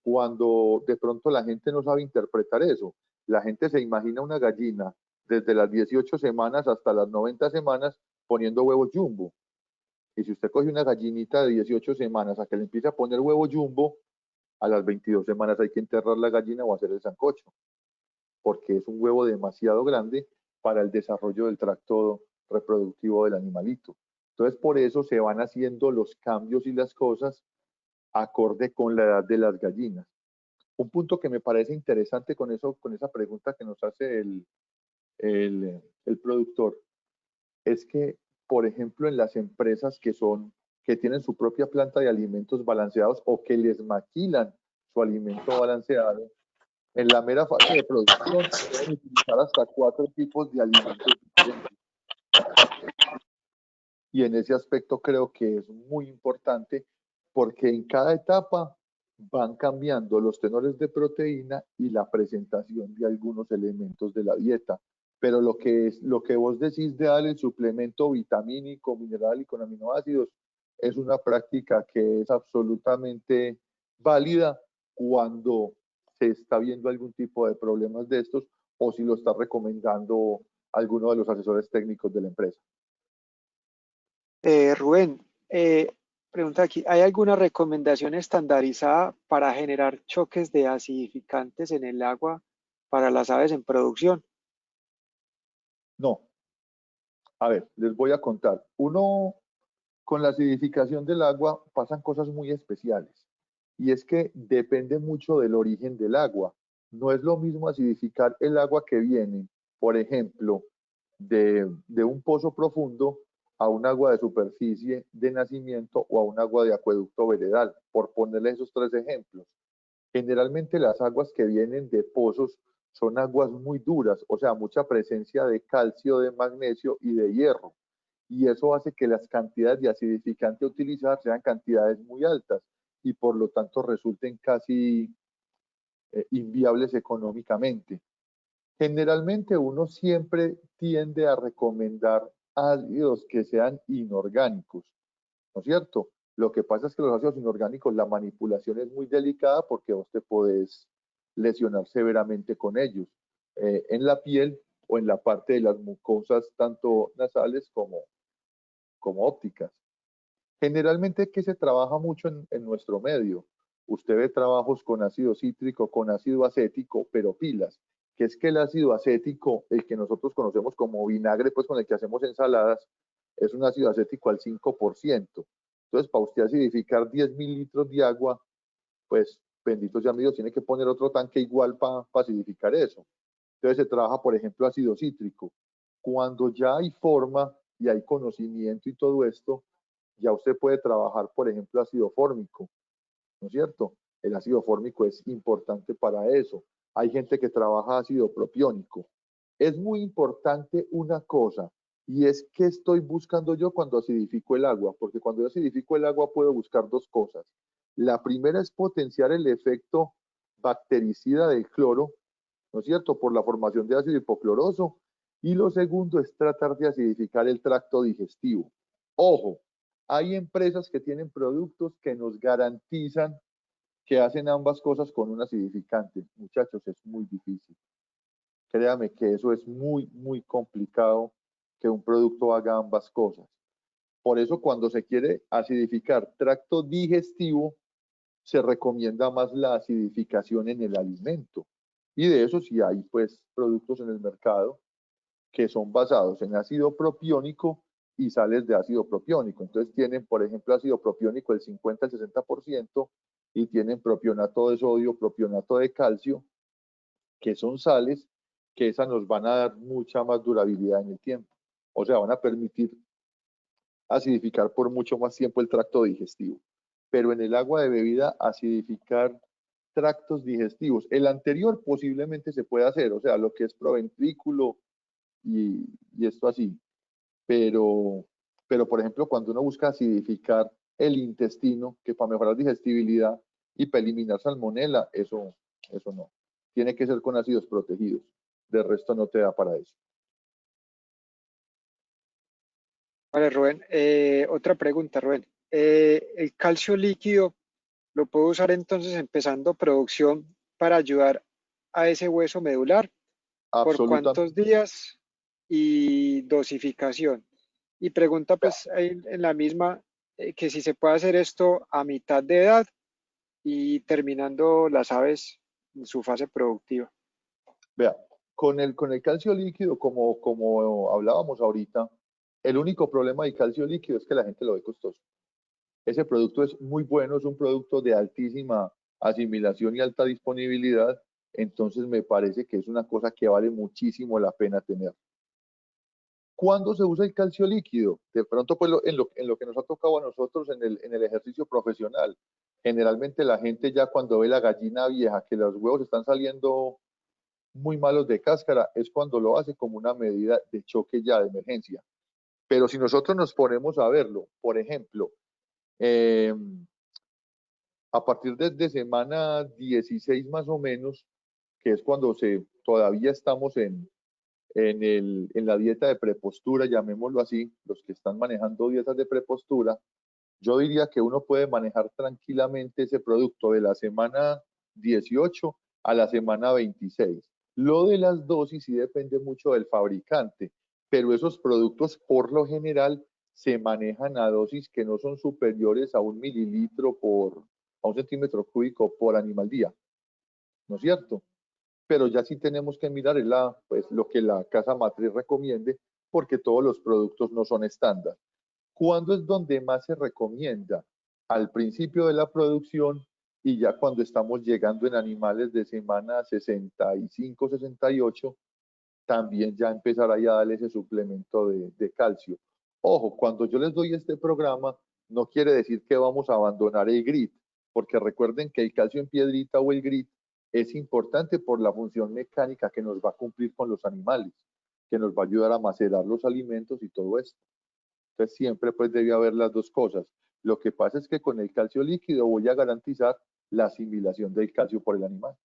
cuando de pronto la gente no sabe interpretar eso? La gente se imagina una gallina desde las 18 semanas hasta las 90 semanas poniendo huevos jumbo. Y si usted coge una gallinita de 18 semanas a que le empiece a poner huevo jumbo, a las 22 semanas hay que enterrar la gallina o hacer el sancocho, porque es un huevo demasiado grande para el desarrollo del tracto reproductivo del animalito. Entonces, por eso se van haciendo los cambios y las cosas acorde con la edad de las gallinas. Un punto que me parece interesante con eso, con esa pregunta que nos hace el productor, es que, por ejemplo, en las empresas que tienen su propia planta de alimentos balanceados o que les maquilan su alimento balanceado, en la mera fase de producción pueden utilizar hasta 4 tipos de alimentos diferentes. Y en ese aspecto creo que es muy importante porque en cada etapa van cambiando los tenores de proteína y la presentación de algunos elementos de la dieta. Pero lo que vos decís de darle el suplemento vitamínico, mineral y con aminoácidos es una práctica que es absolutamente válida cuando se está viendo algún tipo de problemas de estos o si lo está recomendando alguno de los asesores técnicos de la empresa. Rubén, pregunta aquí, ¿hay alguna recomendación estandarizada para generar choques de acidificantes en el agua para las aves en producción? No, a ver, les voy a contar. Uno, con la acidificación del agua pasan cosas muy especiales. Y es que depende mucho del origen del agua. No es lo mismo acidificar el agua que viene, por ejemplo, de un pozo profundo a un agua de superficie de nacimiento o a un agua de acueducto veredal, por ponerle esos 3 ejemplos. Generalmente las aguas que vienen de pozos son aguas muy duras, o sea, mucha presencia de calcio, de magnesio y de hierro. Y eso hace que las cantidades de acidificante a utilizar sean cantidades muy altas y por lo tanto resulten casi inviables económicamente. Generalmente uno siempre tiende a recomendar ácidos que sean inorgánicos, ¿no es cierto? Lo que pasa es que los ácidos inorgánicos, la manipulación es muy delicada porque vos te podés lesionar severamente con ellos, en la piel o en la parte de las mucosas, tanto nasales como ópticas. Generalmente, ¿qué se trabaja mucho en nuestro medio? Usted ve trabajos con ácido cítrico, con ácido acético, pero pilas, que es que el ácido acético, el que nosotros conocemos como vinagre, pues con el que hacemos ensaladas, es un ácido acético al 5%. Entonces, para usted acidificar 10 mililitros de agua, pues bendito sea mi Dios, tiene que poner otro tanque igual para acidificar eso. Entonces se trabaja, por ejemplo, ácido cítrico. Cuando ya hay forma y hay conocimiento y todo esto, ya usted puede trabajar, por ejemplo, ácido fórmico, ¿no es cierto? El ácido fórmico es importante para eso. Hay gente que trabaja ácido propiónico. Es muy importante una cosa, Y es que estoy buscando yo cuando acidifico el agua, porque cuando yo acidifico el agua puedo buscar dos cosas. La primera es potenciar el efecto bactericida del cloro, ¿no es cierto?, por la formación de ácido hipocloroso. Y lo segundo es tratar de acidificar el tracto digestivo. Ojo, hay empresas que tienen productos que nos garantizan que hacen ambas cosas con un acidificante. Muchachos, es muy difícil. Créame que eso es muy, muy complicado que un producto haga ambas cosas. Por eso cuando se quiere acidificar tracto digestivo, se recomienda más la acidificación en el alimento. Y de eso sí hay pues productos en el mercado que son basados en ácido propiónico y sales de ácido propiónico. Entonces tienen, por ejemplo, ácido propiónico del 50 al 60% y tienen propionato de sodio, propionato de calcio, que son sales que esas nos van a dar mucha más durabilidad en el tiempo. O sea, van a permitir acidificar por mucho más tiempo el tracto digestivo. Pero en el agua de bebida, acidificar tractos digestivos. El anterior posiblemente se puede hacer, o sea, lo que es proventrículo y esto así. Pero, por ejemplo, cuando uno busca acidificar el intestino, que para mejorar digestibilidad y para eliminar salmonela, eso no. Tiene que ser con ácidos protegidos. De resto no te da para eso. Vale, Rubén. Otra pregunta, Rubén. ¿El calcio líquido lo puedo usar entonces empezando producción para ayudar a ese hueso medular? ¿Por Absolutamente. cuántos días? Y dosificación. Y pregunta pues ahí en la misma que si se puede hacer esto a mitad de edad y terminando las aves en su fase productiva. Vea, con el calcio líquido, como hablábamos ahorita, el único problema del calcio líquido es que la gente lo ve costoso. Ese producto es muy bueno, es un producto de altísima asimilación y alta disponibilidad, entonces me parece que es una cosa que vale muchísimo la pena tener. ¿Cuándo se usa el calcio líquido? De pronto, pues en lo que nos ha tocado a nosotros en el ejercicio profesional. Generalmente la gente ya cuando ve la gallina vieja, que los huevos están saliendo muy malos de cáscara, es cuando lo hace como una medida de choque ya de emergencia. Pero si nosotros nos ponemos a verlo, por ejemplo, eh, a partir de semana 16 más o menos, que es cuando todavía estamos en la dieta de prepostura, llamémoslo así, los que están manejando dietas de prepostura, yo diría que uno puede manejar tranquilamente ese producto de la semana 18 a la semana 26. Lo de las dosis sí depende mucho del fabricante, pero esos productos por lo general se manejan a dosis que no son superiores a 1 mililitro a 1 centímetro cúbico por animal día, ¿no es cierto? Pero ya sí tenemos que mirar pues, lo que la casa matriz recomiende, porque todos los productos no son estándar. ¿Cuándo es donde más se recomienda? Al principio de la producción y ya cuando estamos llegando en animales de semana 65, 68, también ya empezar ahí a darle ese suplemento de calcio. Ojo, cuando yo les doy este programa, no quiere decir que vamos a abandonar el GRIT, porque recuerden que el calcio en piedrita o el GRIT es importante por la función mecánica que nos va a cumplir con los animales, que nos va a ayudar a macerar los alimentos y todo esto. Entonces siempre pues debe haber las dos cosas. Lo que pasa es que con el calcio líquido voy a garantizar la asimilación del calcio por el animal.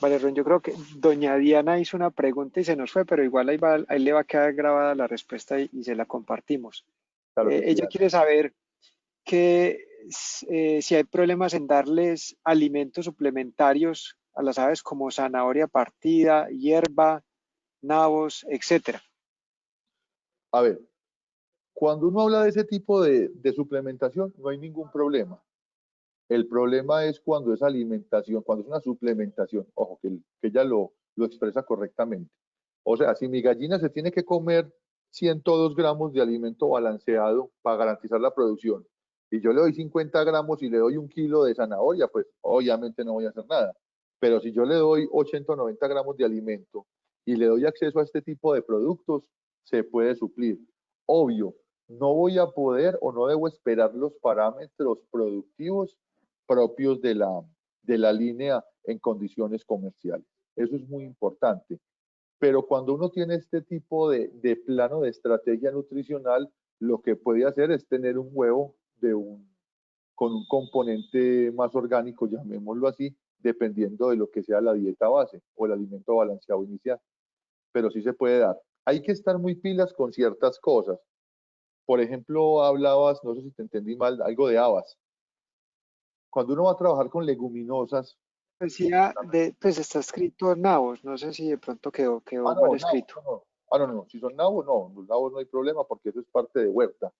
Vale, Rubén, yo creo que doña Diana hizo una pregunta y se nos fue, pero igual ahí le va a quedar grabada la respuesta y se la compartimos. Claro que sí, Ella Ana. quiere saber si hay problemas en darles alimentos suplementarios a las aves como zanahoria partida, hierba, nabos, etcétera. A ver, cuando uno habla de ese tipo de suplementación, no hay ningún problema. El problema es cuando es alimentación, cuando es una suplementación. Ojo, que ella lo expresa correctamente. O sea, si mi gallina se tiene que comer 102 gramos de alimento balanceado para garantizar la producción, y yo le doy 50 gramos y le doy 1 kilo de zanahoria, pues obviamente no voy a hacer nada. Pero si yo le doy 80 o 90 gramos de alimento y le doy acceso a este tipo de productos, se puede suplir. Obvio, no voy a poder o no debo esperar los parámetros productivos propios de la línea en condiciones comerciales. Eso es muy importante. Pero cuando uno tiene este tipo de plano de estrategia nutricional, lo que puede hacer es tener un huevo con un componente más orgánico, llamémoslo así, dependiendo de lo que sea la dieta base o el alimento balanceado inicial. Pero sí se puede dar. Hay que estar muy pilas con ciertas cosas. Por ejemplo, hablabas, no sé si te entendí mal, algo de habas. Cuando uno va a trabajar con leguminosas, Decía, pues está escrito nabos, no sé si de pronto quedó mal no, nabos, escrito. no. No. Si son nabos, no. Los nabos no hay problema porque eso es parte de huerta.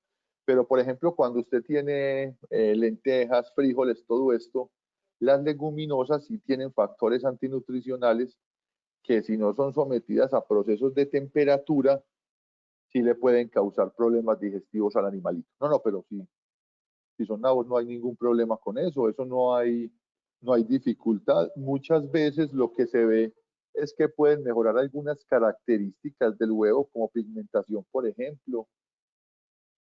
Pero, por ejemplo, cuando usted tiene lentejas, frijoles, todo esto, las leguminosas sí tienen factores antinutricionales que si no son sometidas a procesos de temperatura, sí le pueden causar problemas digestivos al animalito. No, pero si son nabos no hay ningún problema con eso no hay dificultad. Muchas veces lo que se ve es que pueden mejorar algunas características del huevo, como pigmentación, por ejemplo,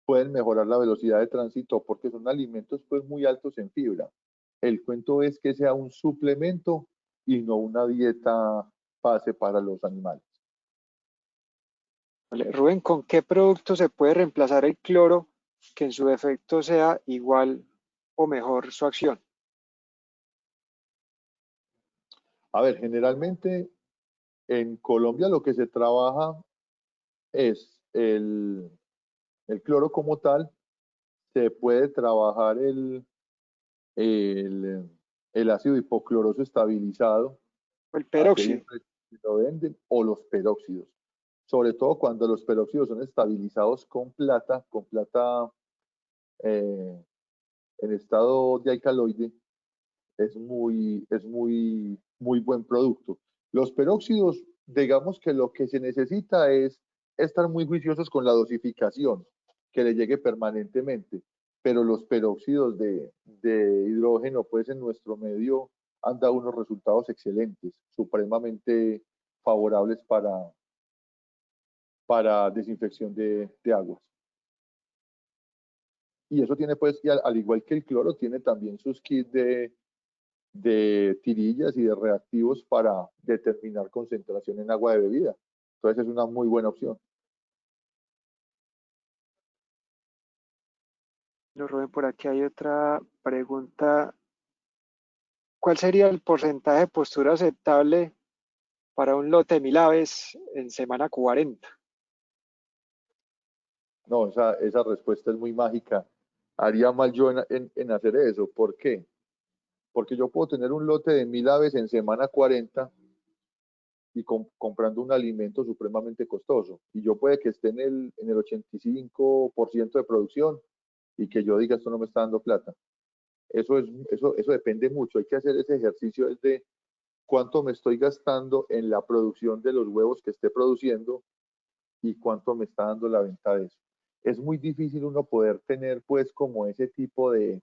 pueden mejorar la velocidad de tránsito porque son alimentos pues muy altos en fibra. El cuento es que sea un suplemento y no una dieta base para los animales. Vale, Rubén, ¿con qué producto se puede reemplazar el cloro que en su defecto sea igual o mejor su acción? A ver, generalmente en Colombia lo que se trabaja es el cloro como tal, se puede trabajar el, el ácido hipocloroso estabilizado, El así hay peróxido. empresas que lo venden, o los peróxidos. Sobre todo cuando los peróxidos son estabilizados con plata eh, en estado de alcaloide, muy buen producto. Los peróxidos, digamos que lo que se necesita es estar muy juiciosos con la dosificación, que le llegue permanentemente, pero los peróxidos de hidrógeno, pues en nuestro medio han dado unos resultados excelentes, supremamente favorables para desinfección de aguas. Y eso tiene pues, y al igual que el cloro, tiene también sus kits de tirillas y de reactivos para determinar concentración en agua de bebida. Entonces es una muy buena opción. Rubén, por aquí hay otra pregunta. ¿Cuál sería el porcentaje de postura aceptable para un lote de 1000 aves en semana 40? No, esa respuesta es muy mágica. Haría mal yo en hacer eso. ¿Por qué? Porque yo puedo tener un lote de 1000 aves en semana 40 y comprando un alimento supremamente costoso. Y yo puede que esté en el 85% de producción y que yo diga esto no me está dando plata. Eso depende mucho. Hay que hacer ese ejercicio desde cuánto me estoy gastando en la producción de los huevos que esté produciendo y cuánto me está dando la venta de eso. Es muy difícil uno poder tener pues como ese tipo de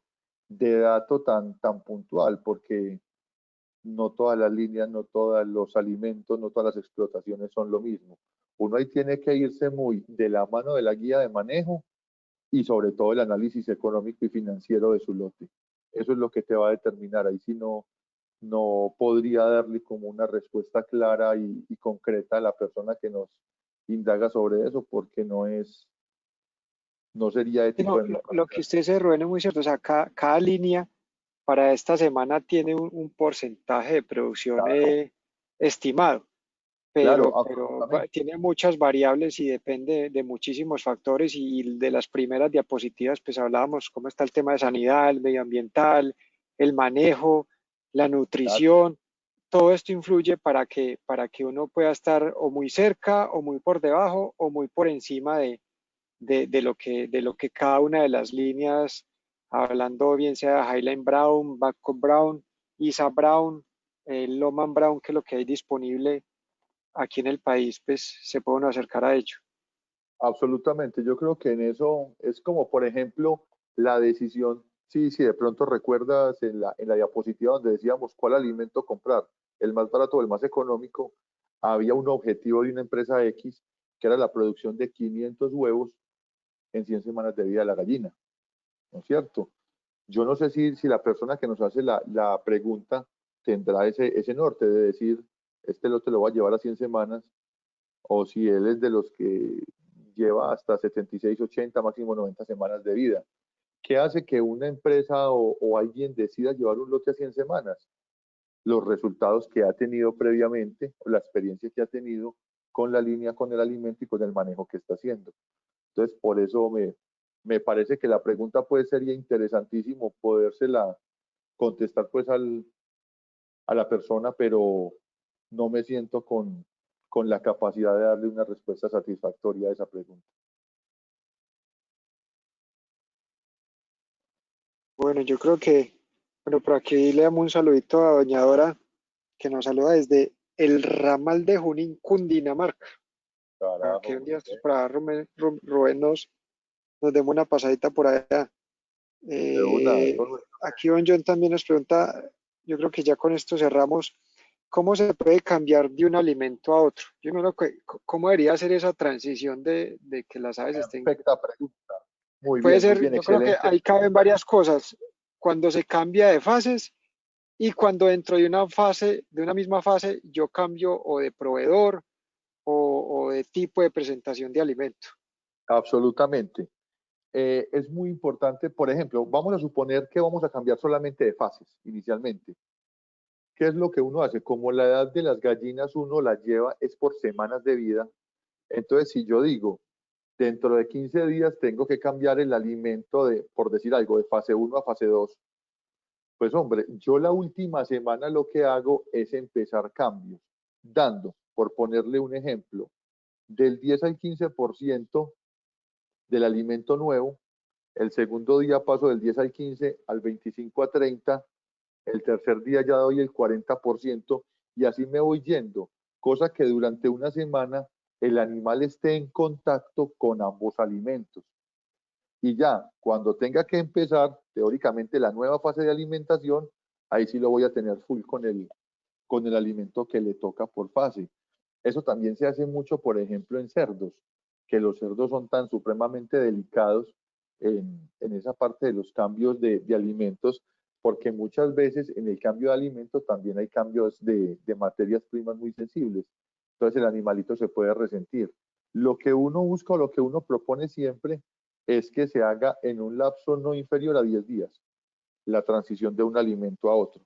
dato tan puntual porque no todas las líneas, no todos los alimentos, no todas las explotaciones son lo mismo. Uno ahí tiene que irse muy de la mano de la guía de manejo y sobre todo el análisis económico y financiero de su lote. Eso es lo que te va a determinar. Ahí sí no podría darle como una respuesta clara y concreta a la persona que nos indaga sobre eso porque no sería Sí, ético no, de mi lo parte. que usted dice, Rubén, es muy cierto. O sea, cada línea para esta semana tiene un porcentaje de producción Claro, estimado, claro, pero absolutamente. tiene muchas variables y depende de muchísimos factores y de las primeras diapositivas, pues hablábamos cómo está el tema de sanidad, el medioambiental, el manejo, la Claro, nutrición. Todo esto influye para que uno pueda estar o muy cerca o muy por debajo o muy por encima de lo que cada una de las líneas, hablando bien sea Highline Brown, Babcock Brown, Isa Brown, Loman Brown, que es lo que hay disponible aquí en el país, pues se puede uno acercar a ello. absolutamente. Yo creo que en eso es como, por ejemplo, la decisión, sí, sí, de pronto recuerdas en la diapositiva donde decíamos cuál alimento comprar, el más barato o el más económico, había un objetivo de una empresa X que era la producción de 500 huevos en 100 semanas de vida de la gallina, ¿no es cierto? Yo no sé si la persona que nos hace la pregunta tendrá ese norte de decir, este lote lo va a llevar a 100 semanas o si él es de los que lleva hasta 76, 80, máximo 90 semanas de vida. ¿Qué hace que una empresa o alguien decida llevar un lote a 100 semanas? Los resultados que ha tenido previamente, la experiencia que ha tenido con la línea, con el alimento y con el manejo que está haciendo. Entonces, por eso me parece que la pregunta sería interesantísimo podérsela contestar pues a la persona, pero no me siento con la capacidad de darle una respuesta satisfactoria a esa pregunta. Bueno, yo creo que, bueno, por aquí le damos un saludito a doña Dora, que nos saluda desde el ramal de Junín, Cundinamarca. Para que Carajo, un día estos para Rubén nos demos una pasadita por allá. de una, Aquí don John también nos pregunta, yo creo que ya con esto cerramos, ¿cómo se puede cambiar de un alimento a otro? Yo no lo que, ¿cómo debería ser esa transición de que las aves estén? perfecta pregunta. Puede Muy ser, bien, yo creo que excelente. ahí caben varias cosas. Cuando se cambia de fases y cuando dentro de una fase, de una misma fase, yo cambio o de proveedor o de tipo de presentación de alimento. Absolutamente. Es muy importante, por ejemplo, vamos a suponer que vamos a cambiar solamente de fases inicialmente. ¿Qué es lo que uno hace? Como la edad de las gallinas uno la lleva es por semanas de vida, entonces si yo digo, dentro de 15 días tengo que cambiar el alimento de, por decir algo, de fase 1 a fase 2, pues hombre, yo la última semana lo que hago es empezar cambios, dando, por ponerle un ejemplo, del 10 al 15% del alimento nuevo. El segundo día paso del 10 al 15, al 25 a 30, el tercer día ya doy el 40% y así me voy yendo, cosa que durante una semana el animal esté en contacto con ambos alimentos. Y ya, cuando tenga que empezar, teóricamente, la nueva fase de alimentación, ahí sí lo voy a tener full con el alimento que le toca por fase. Eso también se hace mucho, por ejemplo, en cerdos, que los cerdos son tan supremamente delicados en esa parte de los cambios de alimentos, porque muchas veces en el cambio de alimento también hay cambios de materias primas muy sensibles. Entonces el animalito se puede resentir. Lo que uno busca o lo que uno propone siempre es que se haga en un lapso no inferior a 10 días la transición de un alimento a otro.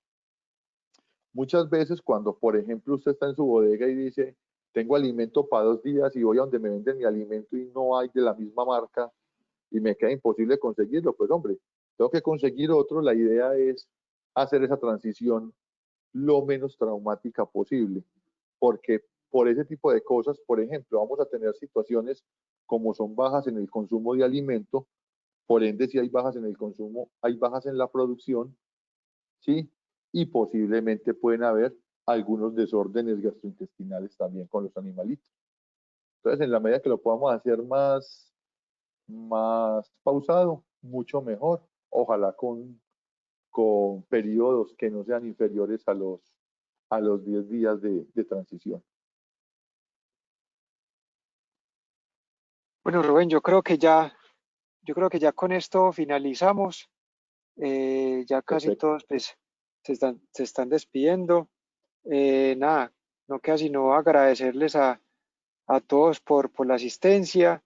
Muchas veces cuando, por ejemplo, usted está en su bodega y dice, tengo alimento para 2 días y voy a donde me venden mi alimento y no hay de la misma marca y me queda imposible conseguirlo, pues hombre, tengo que conseguir otro. La idea es hacer esa transición lo menos traumática posible, porque por ese tipo de cosas, por ejemplo, vamos a tener situaciones como son bajas en el consumo de alimento, por ende, si hay bajas en el consumo, hay bajas en la producción, ¿sí? Y posiblemente pueden haber algunos desórdenes gastrointestinales también con los animalitos. Entonces, en la medida que lo podamos hacer más pausado, mucho mejor. Ojalá con periodos que no sean inferiores a los 10 días de transición. Bueno, Rubén, yo creo que ya con esto finalizamos. Ya casi Perfecto. todos pues, se están despidiendo. Nada, no queda sino agradecerles a todos por la asistencia,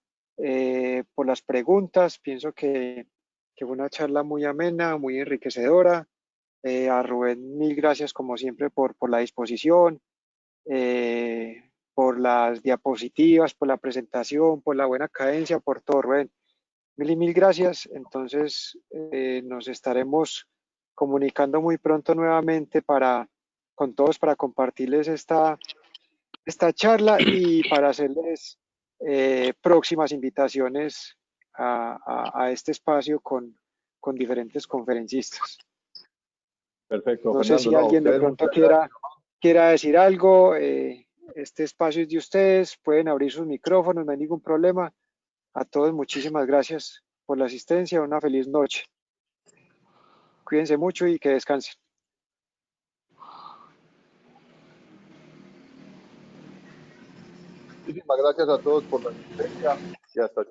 por las preguntas. Pienso que fue una charla muy amena, muy enriquecedora. A Rubén, mil gracias como siempre por la disposición, por las diapositivas, por la presentación, por la buena cadencia, por todo, Rubén. Mil y mil gracias. Entonces, nos estaremos comunicando muy pronto nuevamente con todos para compartirles esta charla y para hacerles próximas invitaciones a este espacio con diferentes conferencistas. Perfecto, No sé Fernando. si No, a alguien de ustedes pronto muchas gracias. quiera decir algo. Este espacio es de ustedes, pueden abrir sus micrófonos, no hay ningún problema. A todos, muchísimas gracias por la asistencia. Una feliz noche. Cuídense mucho y que descansen. Muchísimas gracias a todos por la asistencia y hasta